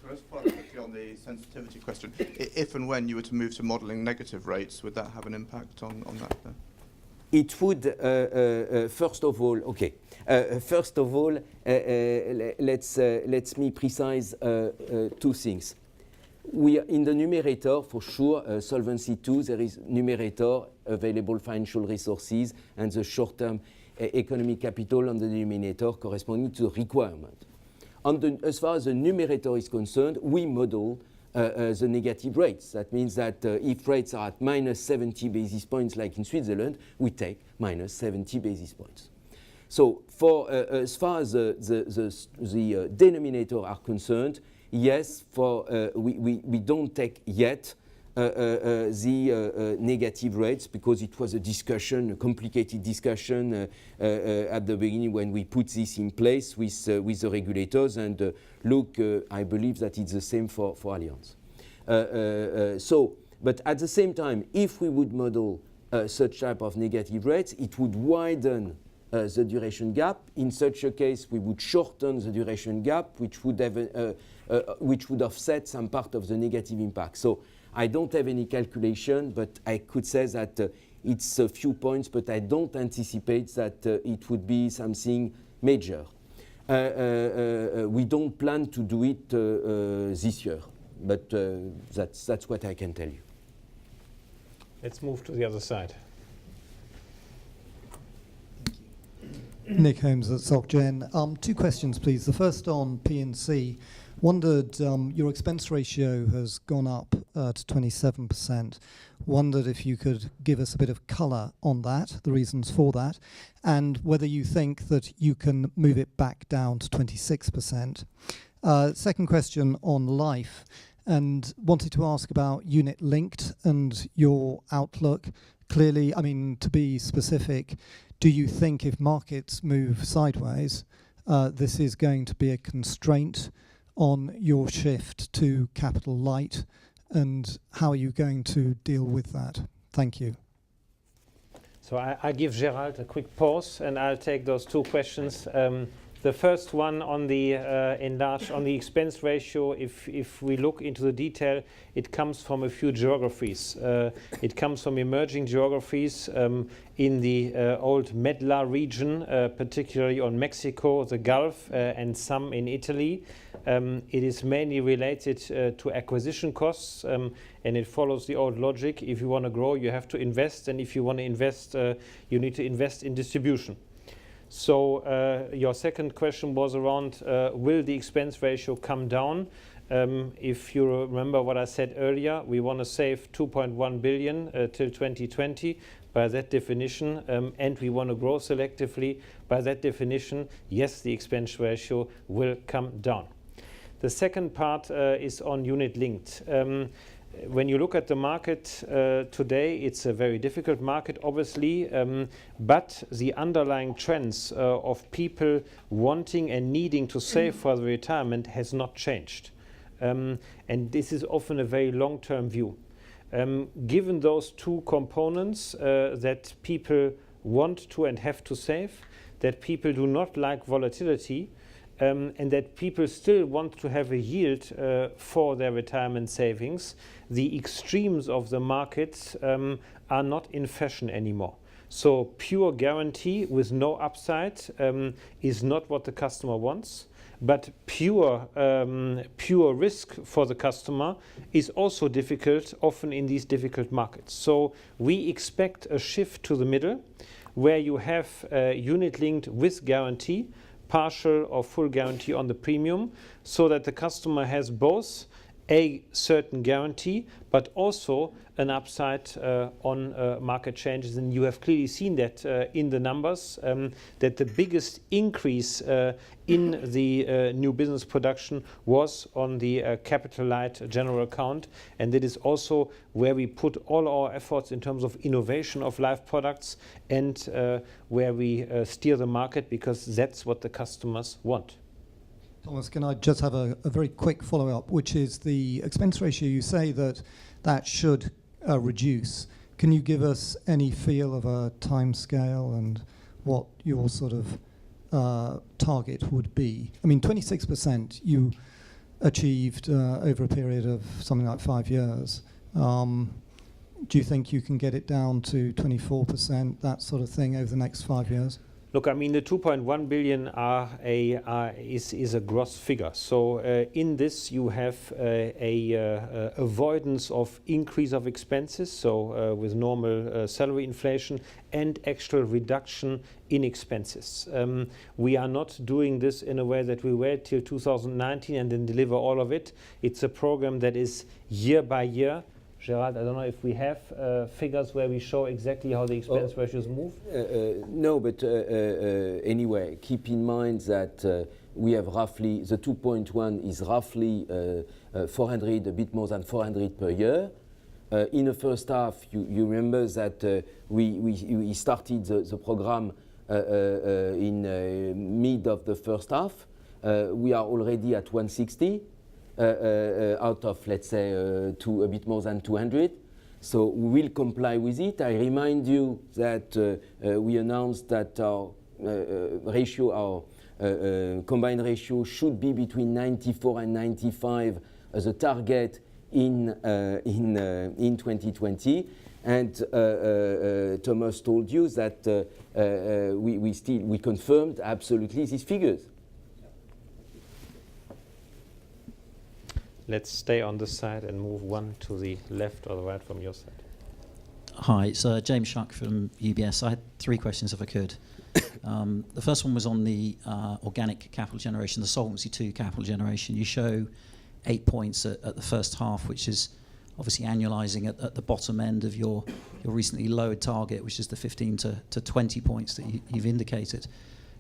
Can I just follow up quickly on the sensitivity question? If and when you were to move to modelling negative rates, would that have an impact on that then? It would, first of all, let me precise two things. We are in the numerator, for sure, Solvency II, there is numerator, available financial resources, and the short-term economic capital on the denominator corresponding to the requirement. As far as the numerator is concerned, we model the negative rates. That means that if rates are at -70 basis points, like in Switzerland, we take -70 basis points. So for as far as the denominator are concerned, yes, we don't take yet the negative rates, because it was a discussion, a complicated discussion at the beginning when we put this in place with the regulators. And look, I believe that it's the same for Allianz. But at the same time, if we would model such type of negative rates, it would widen the duration gap. In such a case, we would shorten the duration gap, which would offset some part of the negative impact. So I don't have any calculation, but I could say that it's a few points, but I don't anticipate that it would be something major. We don't plan to do it this year, but that's what I can tell you. Let's move to the other side. Nick Holmes at SocGen. Two questions, please. The first on P&C. Wondered, your expense ratio has gone up to 27%. Wondered if you could give us a bit of colour on that, the reasons for that, and whether you think that you can move it back down to 26%. Second question on life, and wanted to ask about unit linked and your outlook. Clearly, I mean, to be specific, do you think if markets move sideways, this is going to be a constraint on your shift to capital light, and how are you going to deal with that? Thank you. So I give Gerald a quick pause, and I'll take those two questions. The first one on the on the expense ratio, if we look into the detail, it comes from a few geographies. It comes from emerging geographies in the old MEDLA region, particularly on Mexico, the Gulf, and some in Italy. It is mainly related to acquisition costs, and it follows the old logic. If you want to grow, you have to invest, and if you want to invest, you need to invest in distribution. So your second question was around, will the expense ratio come down? If you remember what I said earlier, we want to save 2.1 billion till 2020 by that definition, and we want to grow selectively by that definition. Yes, the expense ratio will come down. The second part is on unit linked. When you look at the market today, it's a very difficult market, obviously, but the underlying trends of people wanting and needing to save for the retirement has not changed. And this is often a very long-term view. Given those two components, that people want to and have to save, that people do not like volatility, and that people still want to have a yield for their retirement savings, the extremes of the markets are not in fashion anymore. So pure guarantee with no upside is not what the customer wants, but pure risk for the customer is also difficult, often in these difficult markets. So we expect a shift to the middle, where you have unit linked with guarantee, partial or full guarantee on the premium, so that the customer has both a certain guarantee, but also an upside on market changes. And you have clearly seen that in the numbers, that the biggest increase in the new business production was on the capital light general account. And that is also where we put all our efforts in terms of innovation of life products, and where we steer the market, because that's what the customers want. Thomas, can I just have a very quick follow-up, which is the expense ratio. You say that should reduce. Can you give us any feel of a time scale and what your sort of target would be? I mean, 26% you achieved over a period of something like 5 years. Do you think you can get it down to 24%, that sort of thing, over the next 5 years? Look, I mean, the 2.1 billion is a gross figure. So in this, you have a avoidance of increase of expenses, so with normal salary inflation, and actual reduction in expenses. We are not doing this in a way that we wait till 2019 and then deliver all of it. It's a program that is year by year. Gerald, I don't know if we have figures where we show exactly how the expense ratios move. No, but anyway, keep in mind that we have roughly, the 2.1 is roughly 400, a bit more than 400 per year. in the first half, you remember that we started the program in mid of the first half. We are already at 160 out of, let's say, a bit more than 200. So we will comply with it. I remind you that we announced that our ratio, our combined ratio should be between 94 and 95 as a target in 2020. And Thomas told you that we confirmed absolutely these figures. Let's stay on this side and move one to the left or the right from your side. Hi, it's James Shuck from UBS. I had 3 questions if I could. The first one was on the organic capital generation, the Solvency II capital generation. You show 8 points at the first half, which is obviously annualizing at the bottom end of your recently lowered target, which is the 15 to 20 points that you've indicated.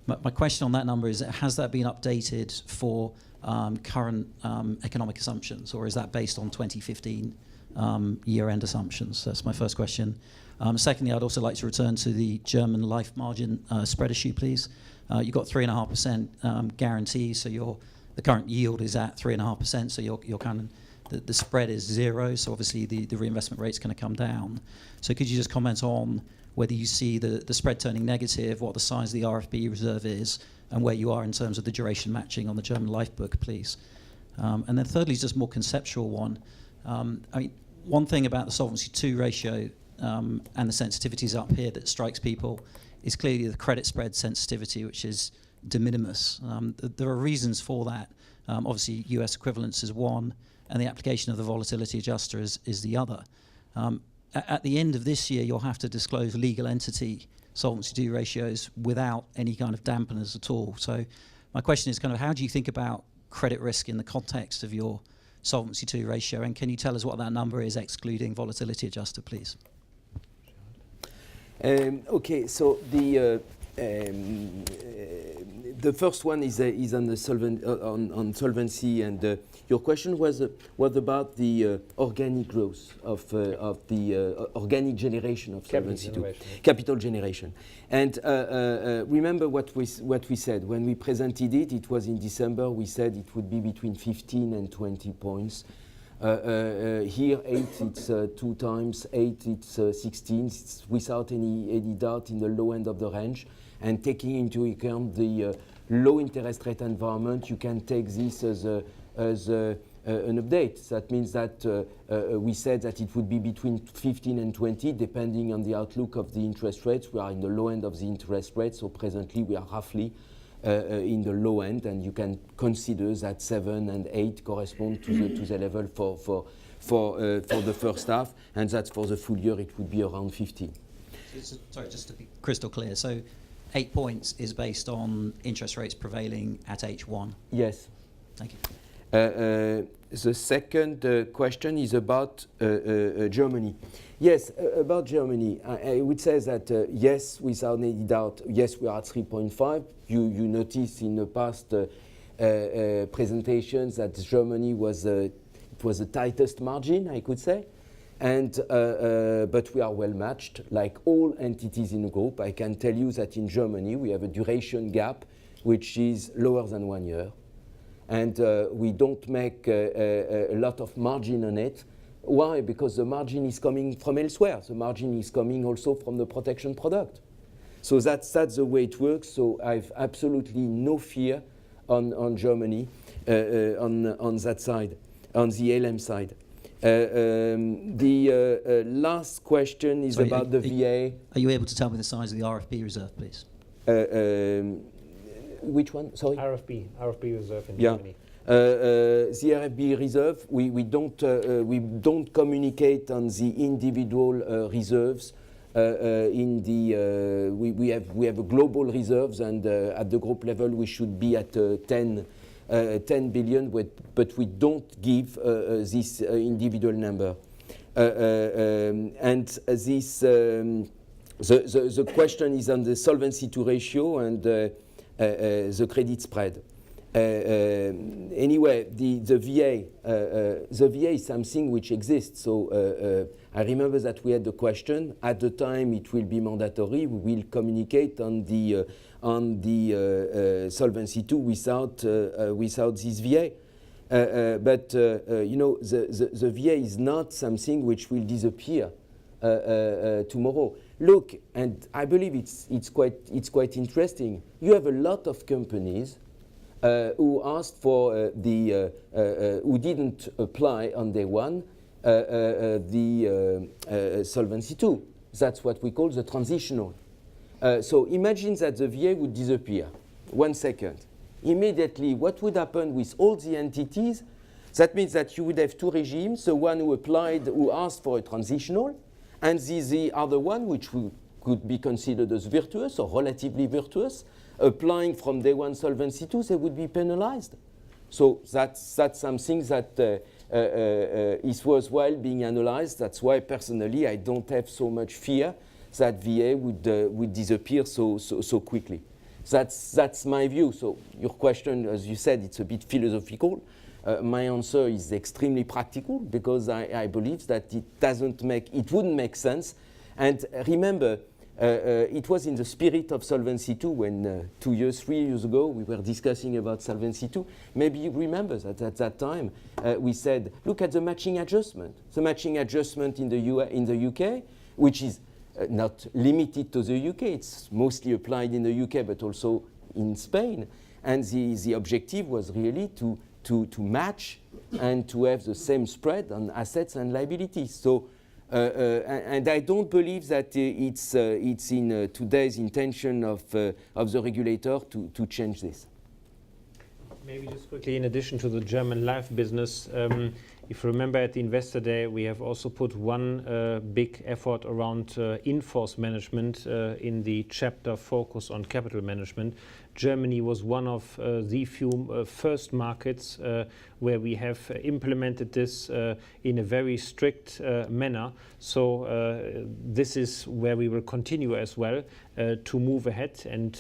My question on that number is, has that been updated for current economic assumptions, or is that based on 2015 year-end assumptions? That's my first question. Secondly, I'd also like to return to the German life margin spread issue, please. You've got 3.5% guarantee, so the current yield is at 3.5%, so you're kind of the spread is 0, so obviously the reinvestment rate's going to come down. So could you just comment on whether you see the spread turning negative, what the size of the RFB reserve is, and where you are in terms of the duration matching on the German life book, please? And then thirdly, just more conceptual one. I mean, one thing about the Solvency II ratio and the sensitivities up here that strikes people is clearly the credit spread sensitivity, which is de minimis. There are reasons for that. Obviously, US equivalence is one, and the application of the volatility adjuster is the other. At the end of this year, you'll have to disclose legal entity Solvency II ratios without any kind of dampeners at all. So my question is kind of, how do you think about credit risk in the context of your Solvency II ratio, and can you tell us what that number is excluding volatility adjuster, please? Okay, so the first one is on the on solvency, and your question was about the organic growth of the organic generation of Solvency II, capital generation. And remember what we said when we presented it. It was in December. We said it would be between 15 and 20 points. Here 8, it's 2 times 8, it's 16. It's without any doubt in the low end of the range. And taking into account the low interest rate environment, you can take this as an update. That means that we said that it would be between 15 and 20, depending on the outlook of the interest rates. We are in the low end of the interest rate, so presently we are roughly in the low end, and you can consider that 7 and 8 correspond to the level for the first half, and that for the full year it would be around 15. Sorry, just to be crystal clear. So 8 points is based on interest rates prevailing at H1? Yes. Thank you. The second question is about Germany. Yes, about Germany, I would say that yes, without any doubt, yes, we are at 3.5. You noticed in the past presentations that Germany was the tightest margin, I could say. And but we are well matched, like all entities in the group. I can tell you that in Germany we have a duration gap which is lower than 1 year, and we don't make a lot of margin on it. Why? Because the margin is coming from elsewhere. The margin is coming also from the protection product. So that's the way it works. So I've absolutely no fear on Germany on that side, on the LM side. The last question is about the VA. Are you able to tell me the size of the RFB reserve, please? Which one? Sorry. RFB reserve in Germany. The RFB reserve, we don't communicate on the individual reserves. We have a global reserves, and at the group level we should be at 10 billion, but we don't give this individual number. And this the question is on the Solvency II ratio and the credit spread. Anyway, the VA is something which exists. So I remember that we had the question at the time. It will be mandatory. We will communicate on the Solvency II without this VA. But you know, the VA is not something which will disappear tomorrow. Look, and I believe it's quite interesting. You have a lot of companies who asked for who didn't apply on day one the Solvency II. That's what we call the transitional. So imagine that the VA would disappear. 1 second. Immediately, what would happen with all the entities? That means that you would have two regimes: the one who asked for a transitional, and the other one, which could be considered as virtuous or relatively virtuous, applying from day one Solvency II, they would be penalized. So that's something that is worthwhile being analyzed. That's why personally I don't have so much fear that VA would disappear so quickly. That's my view. So your question, as you said, it's a bit philosophical. My answer is extremely practical, because I believe that it wouldn't make sense. And remember, it was in the spirit of Solvency II when 3 years ago, we were discussing about Solvency II. Maybe you remember that at that time we said, look at the matching adjustment. The matching adjustment in the UK, which is not limited to the UK, it's mostly applied in the UK, but also in Spain. And the objective was really to match and to have the same spread on assets and liabilities. So. And I don't believe that it's in today's intention of the regulator to change this. Maybe just quickly, in addition to the German life business, if you remember at the Investor Day, we have also put one big effort around in-force management in the chapter focus on capital management. Germany was one of the few first markets where we have implemented this in a very strict manner. So this is where we will continue as well to move ahead. And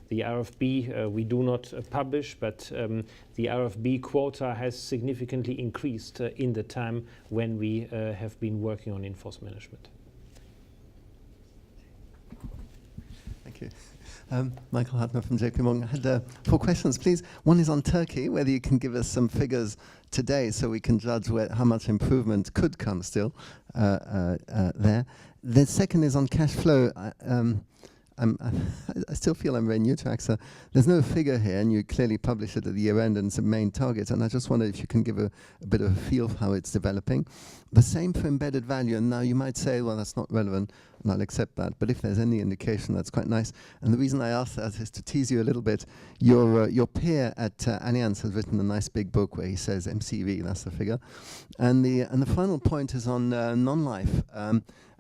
the RFB we do not publish, but the RFB quota has significantly increased in the time when we have been working on in-force management. Thank you. Michael Hartner from JP Morgan. I had 4 questions, please. One is on Turkey, whether you can give us some figures today so we can judge how much improvement could come still there. The second is on cash flow. I still feel I'm very new to AXA. There's no figure here, and you clearly publish it at the year end and some main targets, and I just wondered if you can give a bit of a feel of how it's developing. The same for embedded value, and now you might say, well, that's not relevant, and I'll accept that, but if there's any indication, that's quite nice. And the reason I ask that is to tease you a little bit. Your peer at Allianz has written a nice big book where he says MCV, that's the figure. And the final point is on non-life.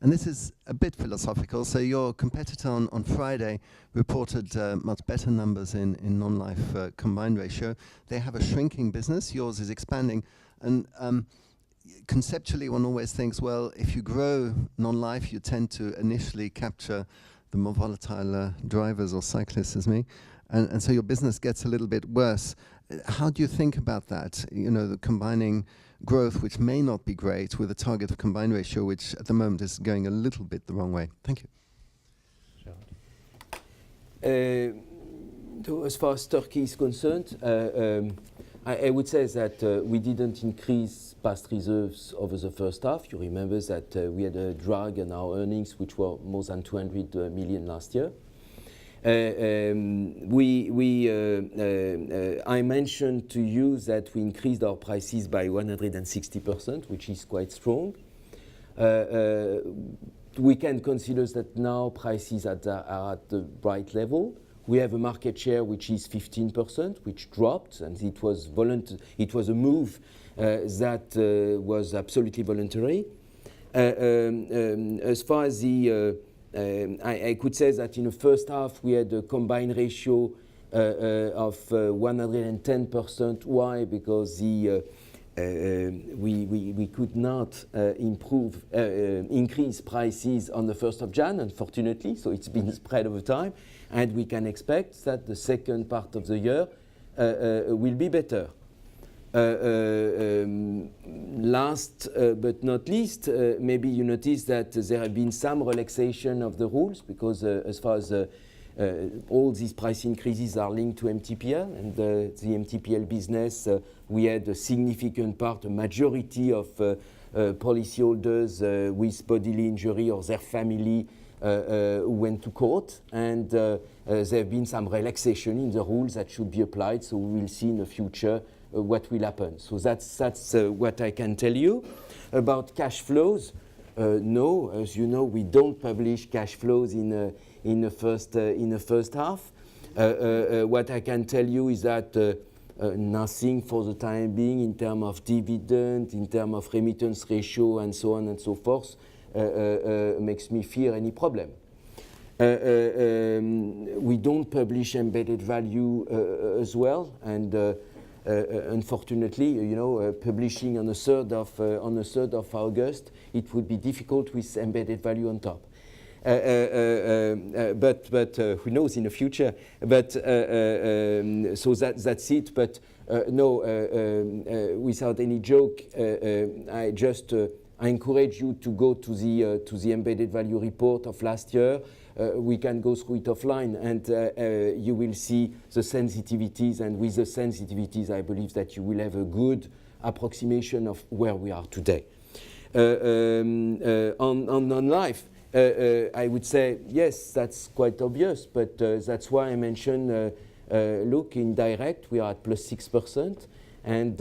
And this is a bit philosophical. So your competitor on Friday reported much better numbers in non-life combined ratio. They have a shrinking business. Yours is expanding. And conceptually, one always thinks, well, if you grow non-life, you tend to initially capture the more volatile drivers or cyclists as me. And so your business gets a little bit worse. How do you think about that? You know, the combining growth, which may not be great, with a target of combined ratio, which at the moment is going a little bit the wrong way. Thank you. As far as Turkey is concerned, I would say that we didn't increase past reserves over the first half. You remember that we had a drag on our earnings, which were more than 200 million last year. I mentioned to you that we increased our prices by 160%, which is quite strong. We can consider that now prices are at the right level. We have a market share which is 15%, which dropped, and it was a move that was absolutely voluntary. As far as the I could say that in the first half we had a combined ratio of 110%. Why? Because we could not increase prices on the 1st of January, unfortunately, so it's been spread over time, and we can expect that the second part of the year will be better. Last but not least, maybe you notice that there have been some relaxation of the rules because as far as all these price increases are linked to MTPL, and the MTPL business, we had a significant part, a majority of policyholders with bodily injury or their family who went to court, and there have been some relaxation in the rules that should be applied, so we will see in the future what will happen. So that's what I can tell you. About cash flows, no, as you know, we don't publish cash flows in the first half. What I can tell you is that nothing for the time being in terms of dividend, in terms of remittance ratio, and so on and so forth, makes me fear any problem. We don't publish embedded value as well, and unfortunately, you know, publishing on the 3rd of August, it would be difficult with embedded value on top. But who knows in the future? But so that's it. But no, without any joke, I just I encourage you to go to the embedded value report of last year. We can go through it offline, and you will see the sensitivities. And with the sensitivities, I believe that you will have a good approximation of where we are today. On life. I would say, yes, that's quite obvious, but that's why I mentioned, look, in direct, we are at plus 6%, and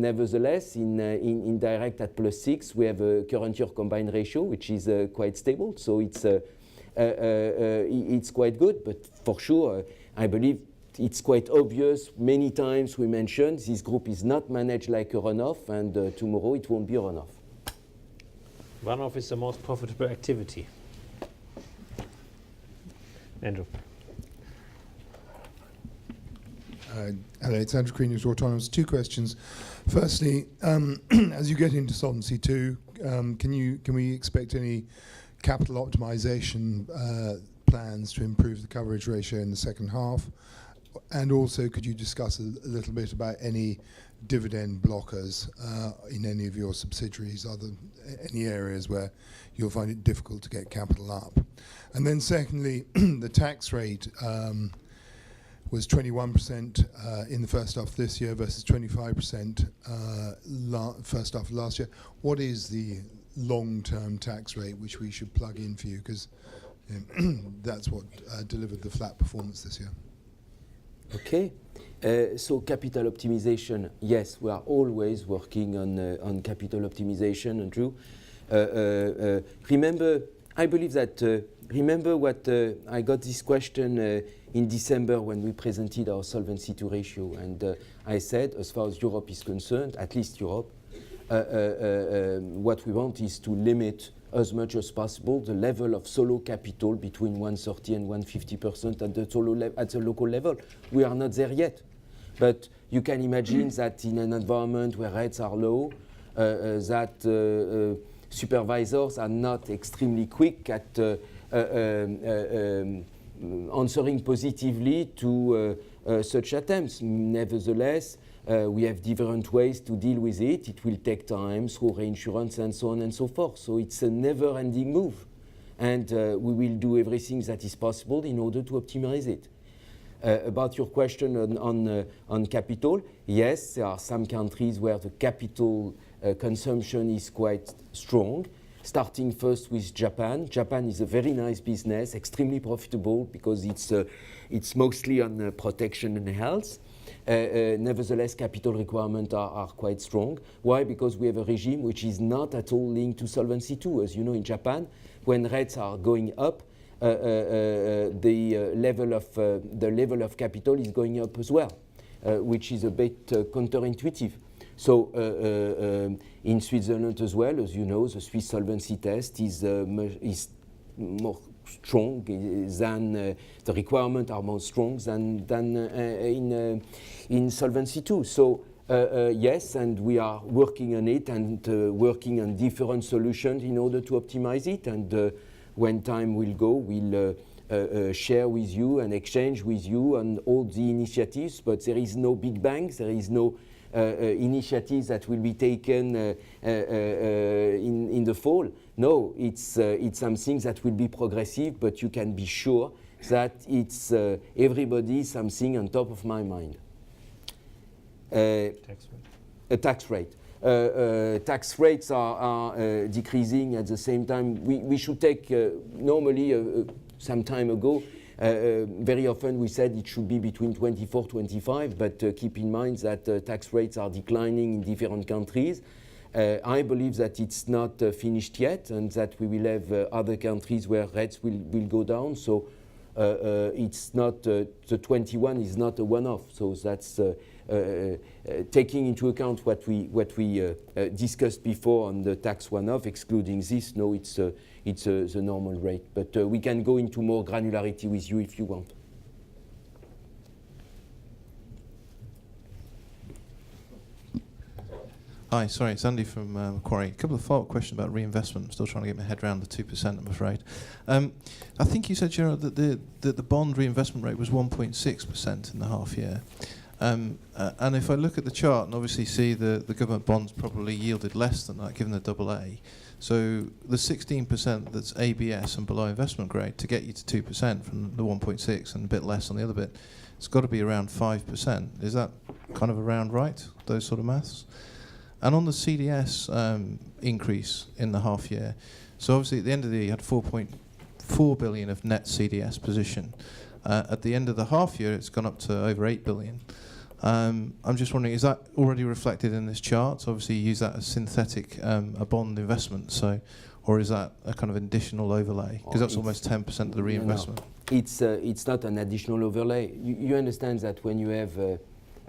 nevertheless, in direct at plus 6, we have a current year combined ratio, which is quite stable, so it's quite good, but for sure, I believe it's quite obvious. Many times we mentioned this group is not managed like a runoff, and tomorrow it won't be a runoff. Runoff is the most profitable activity. Andrew. Hello, it's Andrew Green with Autonomous. 2 questions. Firstly, as you get into Solvency II, can we expect any capital optimization plans to improve the coverage ratio in the second half? And also, could you discuss a little bit about any dividend blockers in any of your subsidiaries, any areas where you'll find it difficult to get capital up? And then secondly, the tax rate was 21% in the first half this year versus 25% first half of last year. What is the long-term tax rate which we should plug in for you? Because that's what delivered the flat performance this year. Okay. So capital optimization, yes, we are always working on capital optimization, Andrew. Remember, I believe that, remember what I got this question in December when we presented our Solvency II ratio, and I said, as far as Europe is concerned, at least Europe, what we want is to limit as much as possible the level of solo capital between 130 and 150% at the local level. We are not there yet. But you can imagine that in an environment where rates are low, that supervisors are not extremely quick at answering positively to such attempts. Nevertheless, we have different ways to deal with it. It will take time through reinsurance and so on and so forth. So it's a never-ending move. And we will do everything that is possible in order to optimize it. About your question on capital, yes, there are some countries where the capital consumption is quite strong. Starting first with Japan. Japan is a very nice business, extremely profitable because it's mostly on protection and health. Nevertheless, capital requirements are quite strong. Why? Because we have a regime which is not at all linked to Solvency II. As you know, in Japan, when rates are going up, the level of capital is going up as well, which is a bit counterintuitive. So in Switzerland as well, as you know, the Swiss solvency test is more strong than the requirements are more strong than in Solvency II. So yes, and we are working on it and working on different solutions in order to optimize it. And when time will go, we'll share with you and exchange with you on all the initiatives, but there is no big bang, there is no initiatives that will be taken in the fall. No, it's something that will be progressive, but you can be sure that it's everybody something on top of my mind. Tax rate. A tax rate. Tax rates are decreasing at the same time. We should take normally some time ago. Very often we said it should be between 24-25, but keep in mind that tax rates are declining in different countries. I believe that it's not finished yet, and that we will have other countries where rates will go down. So it's not the 21 is not a one-off. So that's taking into account what we discussed before on the tax one-off, excluding this. No, it's the normal rate. But we can go into more granularity with you if you want. Hi, sorry, it's Andy from Macquarie. A couple of follow-up questions about reinvestment. I'm still trying to get my head around the 2%, I'm afraid. I think you said, Gerard, that the bond reinvestment rate was 1.6% in the half year. And if I look at the chart and obviously see the government bonds probably yielded less than that, given the AA. So the 16% that's ABS and below investment grade to get you to 2% from the 1.6 and a bit less on the other bit, it's got to be around 5%. Is that kind of around right, those sort of maths? And on the CDS increase in the half year, so obviously at the end of the year you had 4.4 billion of net CDS position. At the end of the half year it's gone up to over 8 billion. I'm just wondering, is that already reflected in this chart? So obviously you use that as synthetic a bond investment, so, or is that a kind of additional overlay? Because that's almost 10% of the reinvestment. No. It's not an additional overlay. You understand that when you have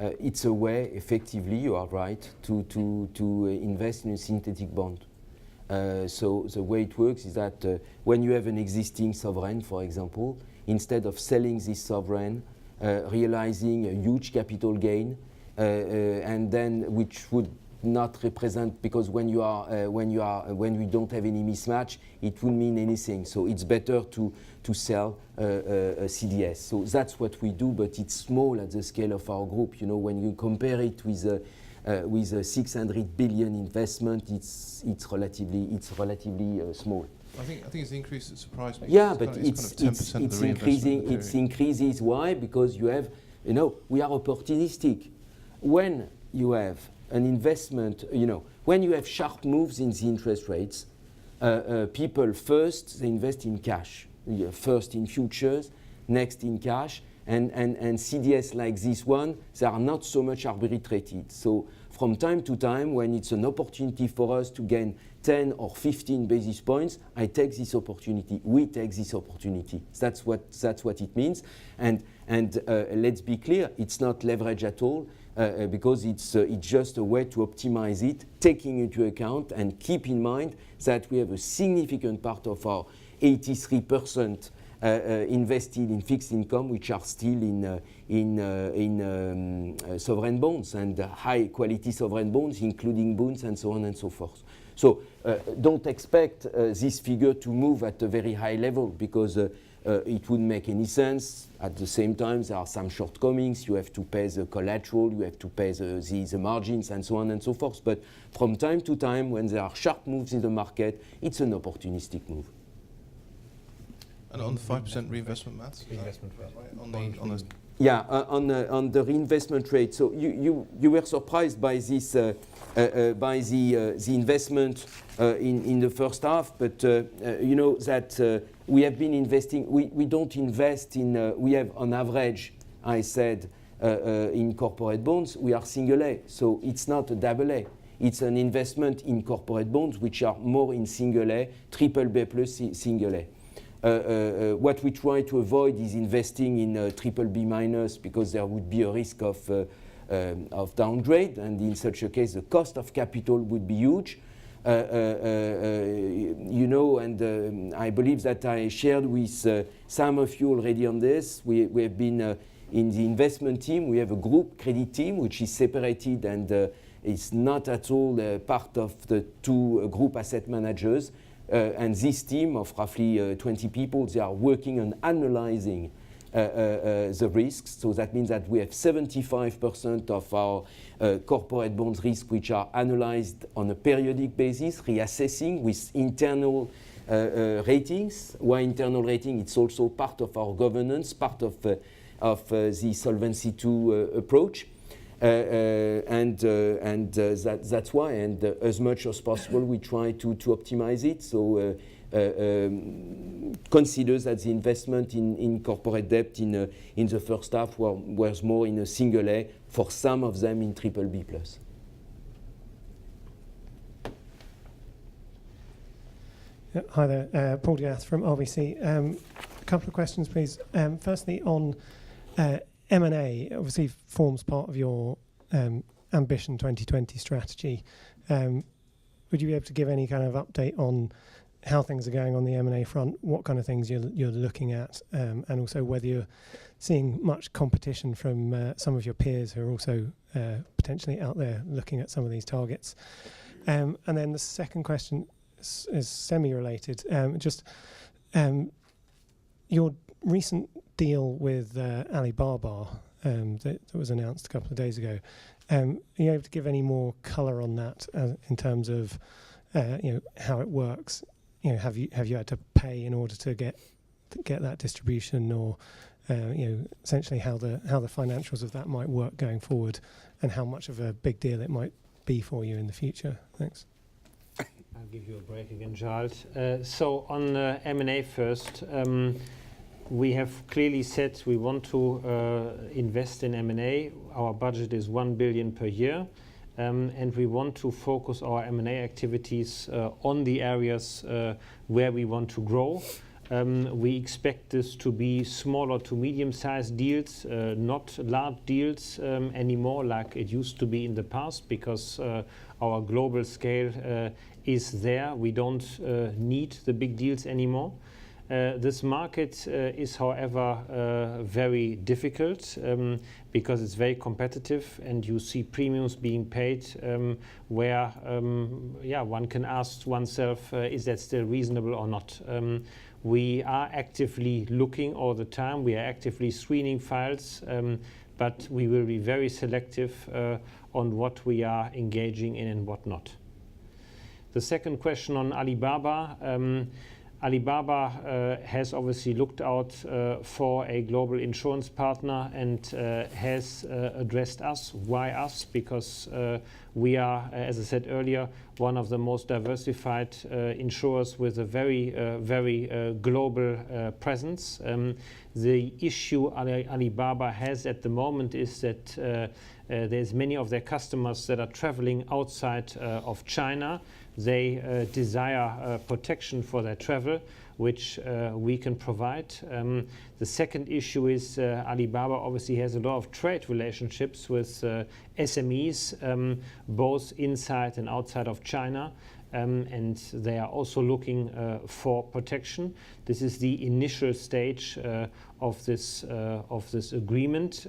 it's a way, effectively, you are right, to invest in a synthetic bond. So the way it works is that when you have an existing sovereign, for example, instead of selling this sovereign, realizing a huge capital gain, and then which would not represent, because when you don't have any mismatch, it won't mean anything. So it's better to sell a CDS. So that's what we do, but it's small at the scale of our group. You know, when you compare it with a 600 billion investment, it's relatively small. I think it's the increase that surprised me. Yeah, but it's increasing. It increases. Why? Because you have, we are opportunistic. When you have an investment, when you have sharp moves in the interest rates, people first they invest in cash. First in futures, next in cash, and CDS like this one, they are not so much arbitrated. So from time to time, when it's an opportunity for us to gain 10 or 15 basis points, I take this opportunity. We take this opportunity. That's what it means. And let's be clear, it's not leverage at all, because it's just a way to optimize it, taking into account and keep in mind that we have a significant part of our 83% invested in fixed income, which are still in sovereign bonds and high quality sovereign bonds, including bonds and so on and so forth. So don't expect this figure to move at a very high level, because it wouldn't make any sense. At the same time, there are some shortcomings. You have to pay the collateral, you have to pay the margins, and so on and so forth. But from time to time, when there are sharp moves in the market, it's an opportunistic move. And on the 5% reinvestment maths? Reinvestment rate. Right? On the reinvestment rate. So you were surprised by this by the investment in the first half, but you know that we have been investing. We don't invest in. We have on average, I said, in corporate bonds we are single A. So it's not a double A. It's an investment in corporate bonds which are more in single A, triple B plus single A. What we try to avoid is investing in triple B minus, because there would be a risk of downgrade, and in such a case the cost of capital would be huge. You know, and I believe that I shared with some of you already on this. We have been in the investment team, we have a group credit team which is separated, and it's not at all part of the two group asset managers. and this team of roughly 20 people, they are working on analyzing the risks. So that means that we have 75% of our corporate bonds risk which are analyzed on a periodic basis, reassessing with internal ratings. Why internal rating? It's also part of our governance, part of the Solvency II approach. That's why, and as much as possible, we try to optimize it. So consider that the investment in corporate debt in the first half was more in a single A, for some of them in BBB+. Yeah, hi there, Paul Diath from RBC. A couple of questions, please. Firstly, on M&A, obviously forms part of your Ambition 2020 strategy. Would you be able to give any kind of update on how things are going on the M&A front, what kind of things you're looking at, and also whether you're seeing much competition from some of your peers who are also potentially out there looking at some of these targets? And then the second question is semi-related. Your recent deal with Alibaba that was announced a couple of days ago. Are you able to give any more colour on that in terms of how it works? Have you had to pay in order to get that distribution, or essentially how the financials of that might work going forward, and how much of a big deal it might be for you in the future? Thanks. I'll give you a break again, Charles. So on M&A first, we have clearly said we want to invest in M&A. Our budget is 1 billion per year, and we want to focus our M&A activities on the areas where we want to grow. We expect this to be smaller to medium-sized deals, not large deals anymore like it used to be in the past, because our global scale is there. We don't need the big deals anymore. This market is, however, very difficult because it's very competitive, and you see premiums being paid where one can ask oneself, is that still reasonable or not? We are actively looking all the time. We are actively screening files, but we will be very selective on what we are engaging in and what not. The second question on Alibaba. Alibaba has obviously looked out for a global insurance partner and has addressed us. Why us? Because we are, as I said earlier, one of the most diversified insurers with a very global presence. The issue Alibaba has at the moment is that there's many of their customers that are traveling outside of China. They desire protection for their travel, which we can provide. The second issue is Alibaba obviously has a lot of trade relationships with SMEs, both inside and outside of China. And they are also looking for protection. This is the initial stage of this agreement.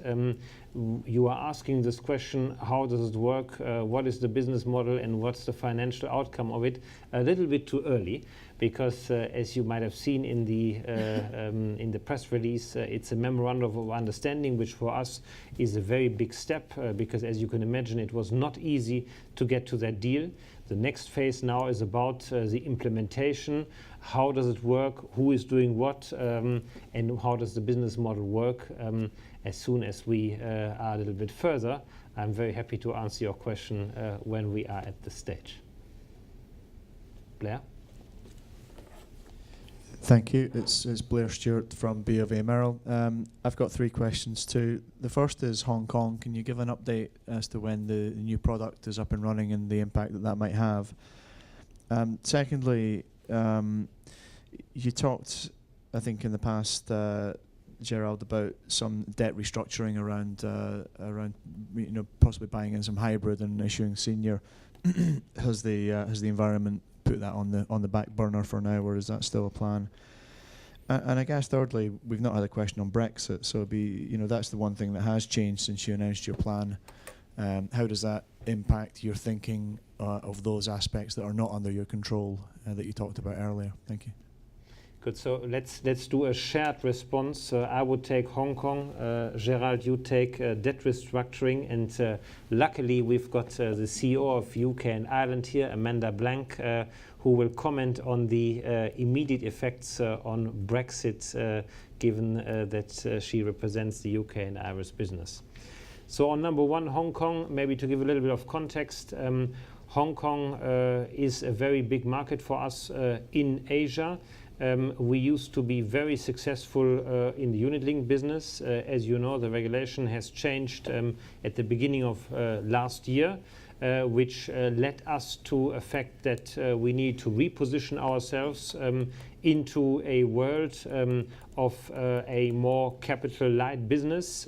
You are asking this question: how does it work? What is the business model, and what's the financial outcome of it? A little bit too early, because as you might have seen in the press release, it's a memorandum of understanding, which for us is a very big step, because as you can imagine, it was not easy to get to that deal. The next phase now is about the implementation. How does it work? Who is doing what? And how does the business model work? As soon as we are a little bit further, I'm very happy to answer your question when we are at this stage. Blair? Thank you. It's Blair Stewart from BofA Merrill. I've got three questions too. The first is Hong Kong. Can you give an update as to when the new product is up and running and the impact that might have? Secondly, you talked, I think, in the past, Gerald, about some debt restructuring around possibly buying in some hybrid and issuing senior. Has the environment put that on the back burner for now, or is that still a plan? And I guess thirdly, we've not had a question on Brexit, so that's the one thing that has changed since you announced your plan. How does that impact your thinking of those aspects that are not under your control that you talked about earlier? Thank you. Good. So let's do a shared response. I would take Hong Kong. Gerald, you take debt restructuring. And luckily, we've got the CEO of UK and Ireland here, Amanda Blank, who will comment on the immediate effects on Brexit, given that she represents the UK and Irish business. So on number one, Hong Kong, maybe to give a little bit of context, Hong Kong is a very big market for us in Asia. We used to be very successful in the unit-linked business. As you know, the regulation has changed at the beginning of last year, which led us to a fact that we need to reposition ourselves into a world of a more capital-light business.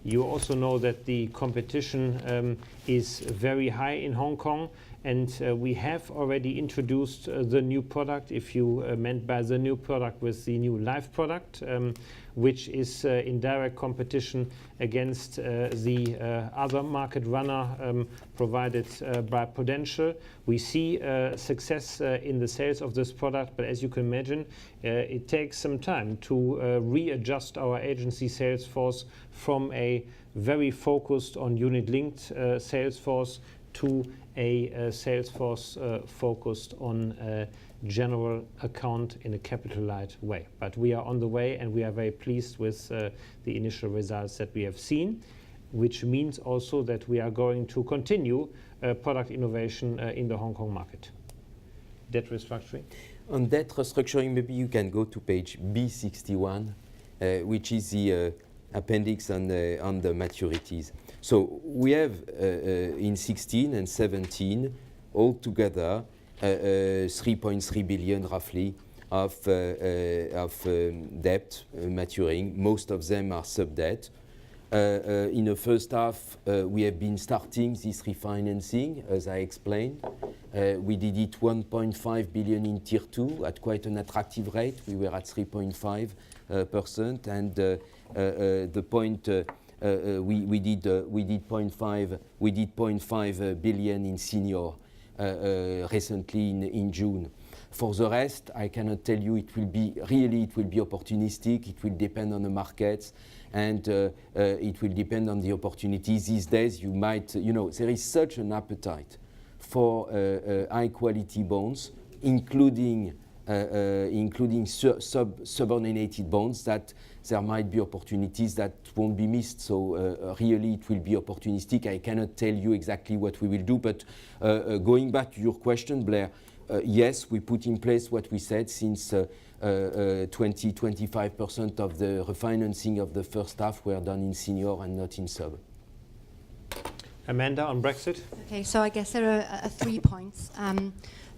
You also know that the competition is very high in Hong Kong, and we have already introduced the new product, if you meant by the new product, with the new life product, which is in direct competition against the other market runner provided by Prudential. We see success in the sales of this product, but as you can imagine, it takes some time to readjust our agency sales force from a very focused on unit-linked sales force to a sales force focused on general account in a capital-light way. But we are on the way, and we are very pleased with the initial results that we have seen, which means also that we are going to continue product innovation in the Hong Kong market. Debt restructuring. On debt restructuring, maybe you can go to page B61, which is the appendix on the maturities. So we have in 16 and 17 altogether 3.3 billion roughly of debt maturing. Most of them are sub-debt. In the first half, we have been starting this refinancing, as I explained. We did it 1.5 billion in Tier 2 at quite an attractive rate. We were at 3.5%, and the point we did 0.5 billion in senior recently in June. For the rest, I cannot tell you. It will be opportunistic. It will depend on the markets, and it will depend on the opportunities. These days, there is such an appetite for high quality bonds, including subordinated bonds, that there might be opportunities that won't be missed. So really, it will be opportunistic. I cannot tell you exactly what we will do, but going back to your question, Blair, yes, we put in place what we said, since 20-25% of the refinancing of the first half were done in senior and not in sub. Amanda, on Brexit? Okay, so I guess there are 3 points.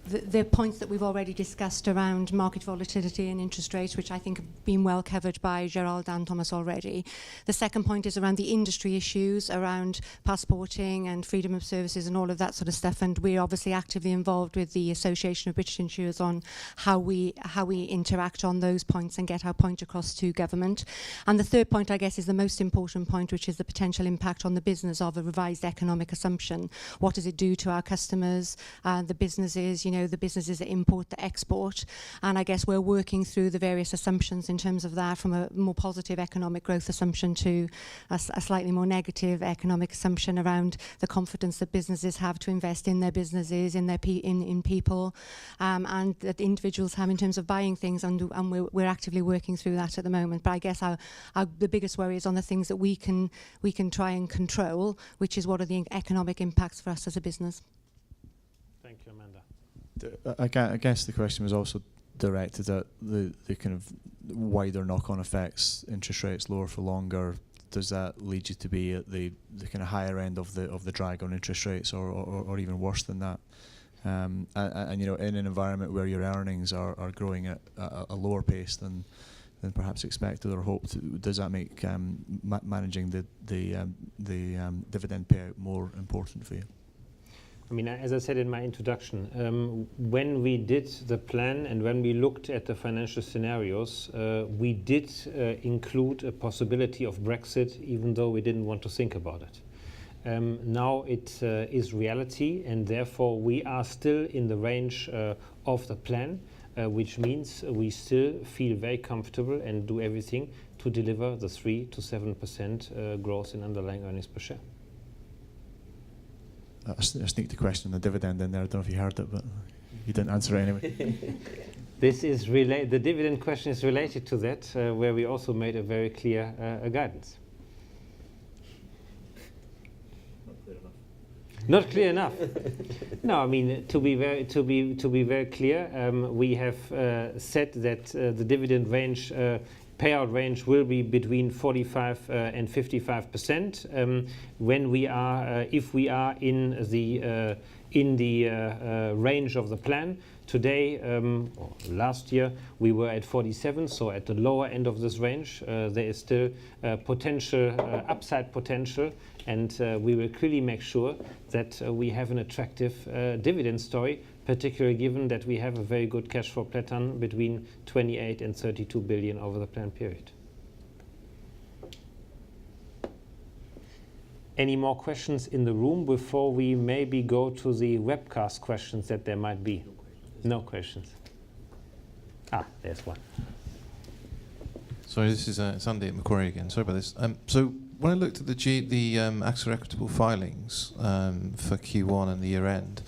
The points that we've already discussed around market volatility and interest rates, which I think have been well covered by Gerald and Thomas already. The second point is around the industry issues, around passporting and freedom of services and all of that sort of stuff. And we're obviously actively involved with the Association of British Insurers on how we interact on those points and get our point across to government. And the third point, I guess, is the most important point, which is the potential impact on the business of a revised economic assumption. What does it do to our customers, the businesses, the businesses that import, that export? And I guess we're working through the various assumptions in terms of that, from a more positive economic growth assumption to a slightly more negative economic assumption around the confidence that businesses have to invest in their businesses, in their in people, and that individuals have in terms of buying things, and we're actively working through that at the moment. But I guess the biggest worry is on the things that we can try and control, which is what are the economic impacts for us as a business. Thank you, Amanda. I guess the question was also directed at the kind of wider knock-on effects. Interest rates lower for longer. Does that lead you to be at the kind of higher end of the drag on interest rates, or even worse than that? And in an environment where your earnings are growing at a lower pace than perhaps expected or hoped, does that make managing the dividend payout more important for you? I mean, as I said in my introduction, when we did the plan and when we looked at the financial scenarios, we did include a possibility of Brexit, even though we didn't want to think about it. Now it is reality, and therefore we are still in the range of the plan, which means we still feel very comfortable and do everything to deliver the 3 to 7% growth in underlying earnings per share. I sneaked a question on the dividend in there. I don't know if you heard it, but you didn't answer it anyway. This is the dividend question is related to that, where we also made a very clear guidance. Not clear enough. No, I mean to be very clear, we have said that the dividend range, payout range, will be between 45 and 55%. When we are, if we are in the range of the plan. Today, last year, we were at 47, so at the lower end of this range. There is still potential, upside potential, and we will clearly make sure that we have an attractive dividend story, particularly given that we have a very good cash flow pattern between 28 and 32 billion over the planned period. Any more questions in the room before we maybe go to the webcast questions that there might be? No questions. There's one. Sorry, this is Sandy at Macquarie again. Sorry about this. So when I looked at the AXA Equitable filings for Q1 and the year end,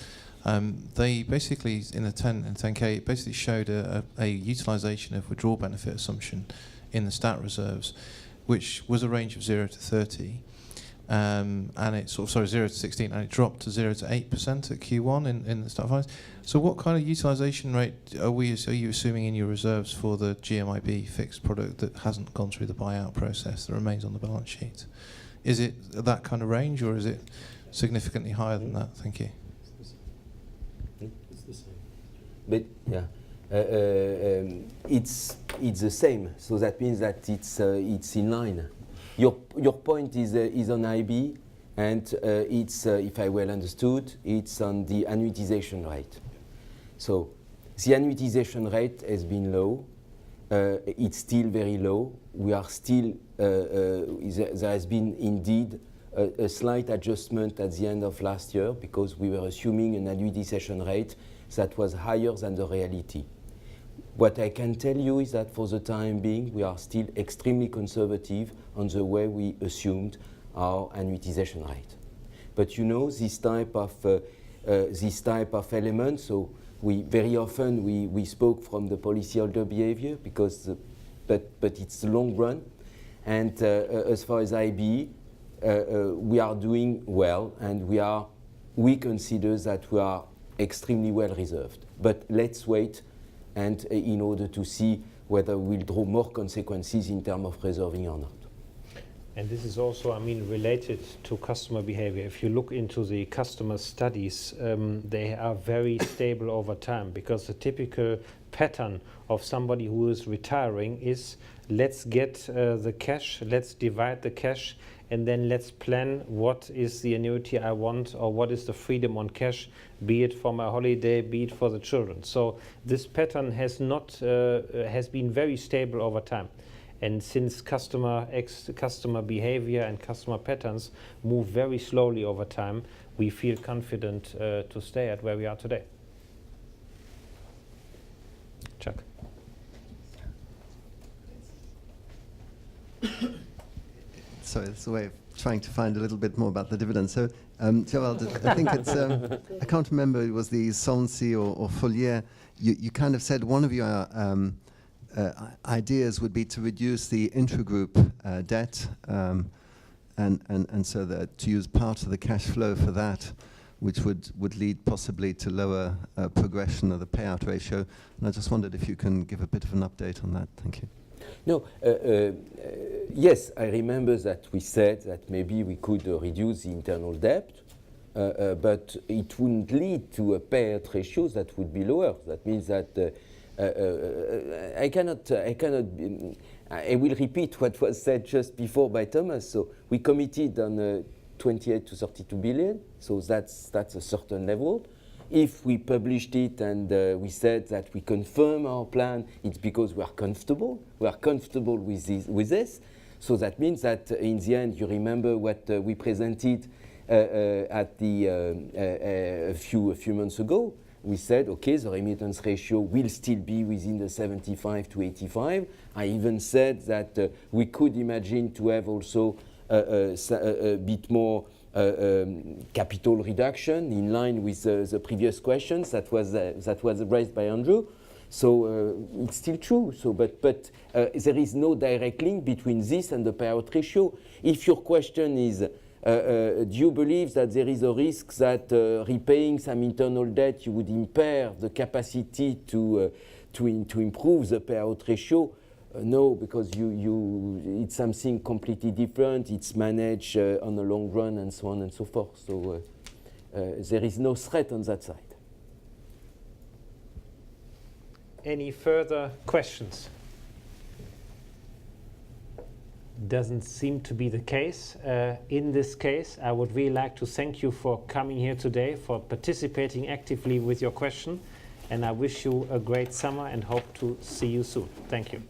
they basically, in the 10K, basically showed a utilisation of withdrawal benefit assumption in the stat reserves, which was a range of 0 to 30. And it's 0 to 16, and it dropped to 0 to 8% at Q1 in the start filings. So what kind of utilisation rate are you assuming in your reserves for the GMIB fixed product that hasn't gone through the buyout process that remains on the balance sheet? Is it that kind of range, or is it significantly higher than that? Thank you. It's the same. But yeah, it's the same. So that means that it's in line. Your point is on IB, and it's, if I well understood, it's on the annuitization rate. So the annuitization rate has been low. It's still very low. We are still, there has been indeed a slight adjustment at the end of last year because we were assuming an annuitization rate that was higher than the reality. What I can tell you is that for the time being, we are still extremely conservative on the way we assumed our annuitization rate. But you know, this type of element, so we very often we spoke from the policyholder behavior because, but it's the long run. And as far as IB, we are doing well, and we consider that we are extremely well reserved. But let's wait, and in order to see whether we'll draw more consequences in terms of reserving or not. And this is also, I mean, related to customer behavior. If you look into the customer studies, they are very stable over time, because the typical pattern of somebody who is retiring is, let's get the cash, let's divide the cash, and then let's plan what is the annuity I want, or what is the freedom on cash, be it for my holiday, be it for the children. So this pattern has been very stable over time. And since customer behavior and customer patterns move very slowly over time, we feel confident to stay at where we are today. Chuck. So it's a way of trying to find a little bit more about the dividend. So, Gerald, I think it's, I can't remember, it was the solvency or full year. You kind of said one of your ideas would be to reduce the intragroup debt, and so that to use part of the cash flow for that, which would lead possibly to lower progression of the payout ratio. And I just wondered if you can give a bit of an update on that. Thank you. No, yes, I remember that we said that maybe we could reduce the internal debt, but it wouldn't lead to a payout ratio that would be lower. That means that I will repeat what was said just before by Thomas. So we committed on 28 to 32 billion, so that's a certain level. If we published it and we said that we confirm our plan, it's because we are comfortable. We are comfortable with this. So that means that in the end, you remember what we presented at the a few months ago. We said, okay, the remittance ratio will still be within the 75 to 85. I even said that we could imagine to have also a bit more capital reduction in line with the previous questions that was raised by Andrew. So it's still true. So, but there is no direct link between this and the payout ratio. If your question is, do you believe that there is a risk that repaying some internal debt you would impair the capacity to improve the payout ratio? No, because it's something completely different. It's managed on the long run and so on and so forth. So there is no threat on that side. Any further questions? Doesn't seem to be the case. In this case, I would really like to thank you for coming here today, for participating actively with your question, and I wish you a great summer and hope to see you soon. Thank you.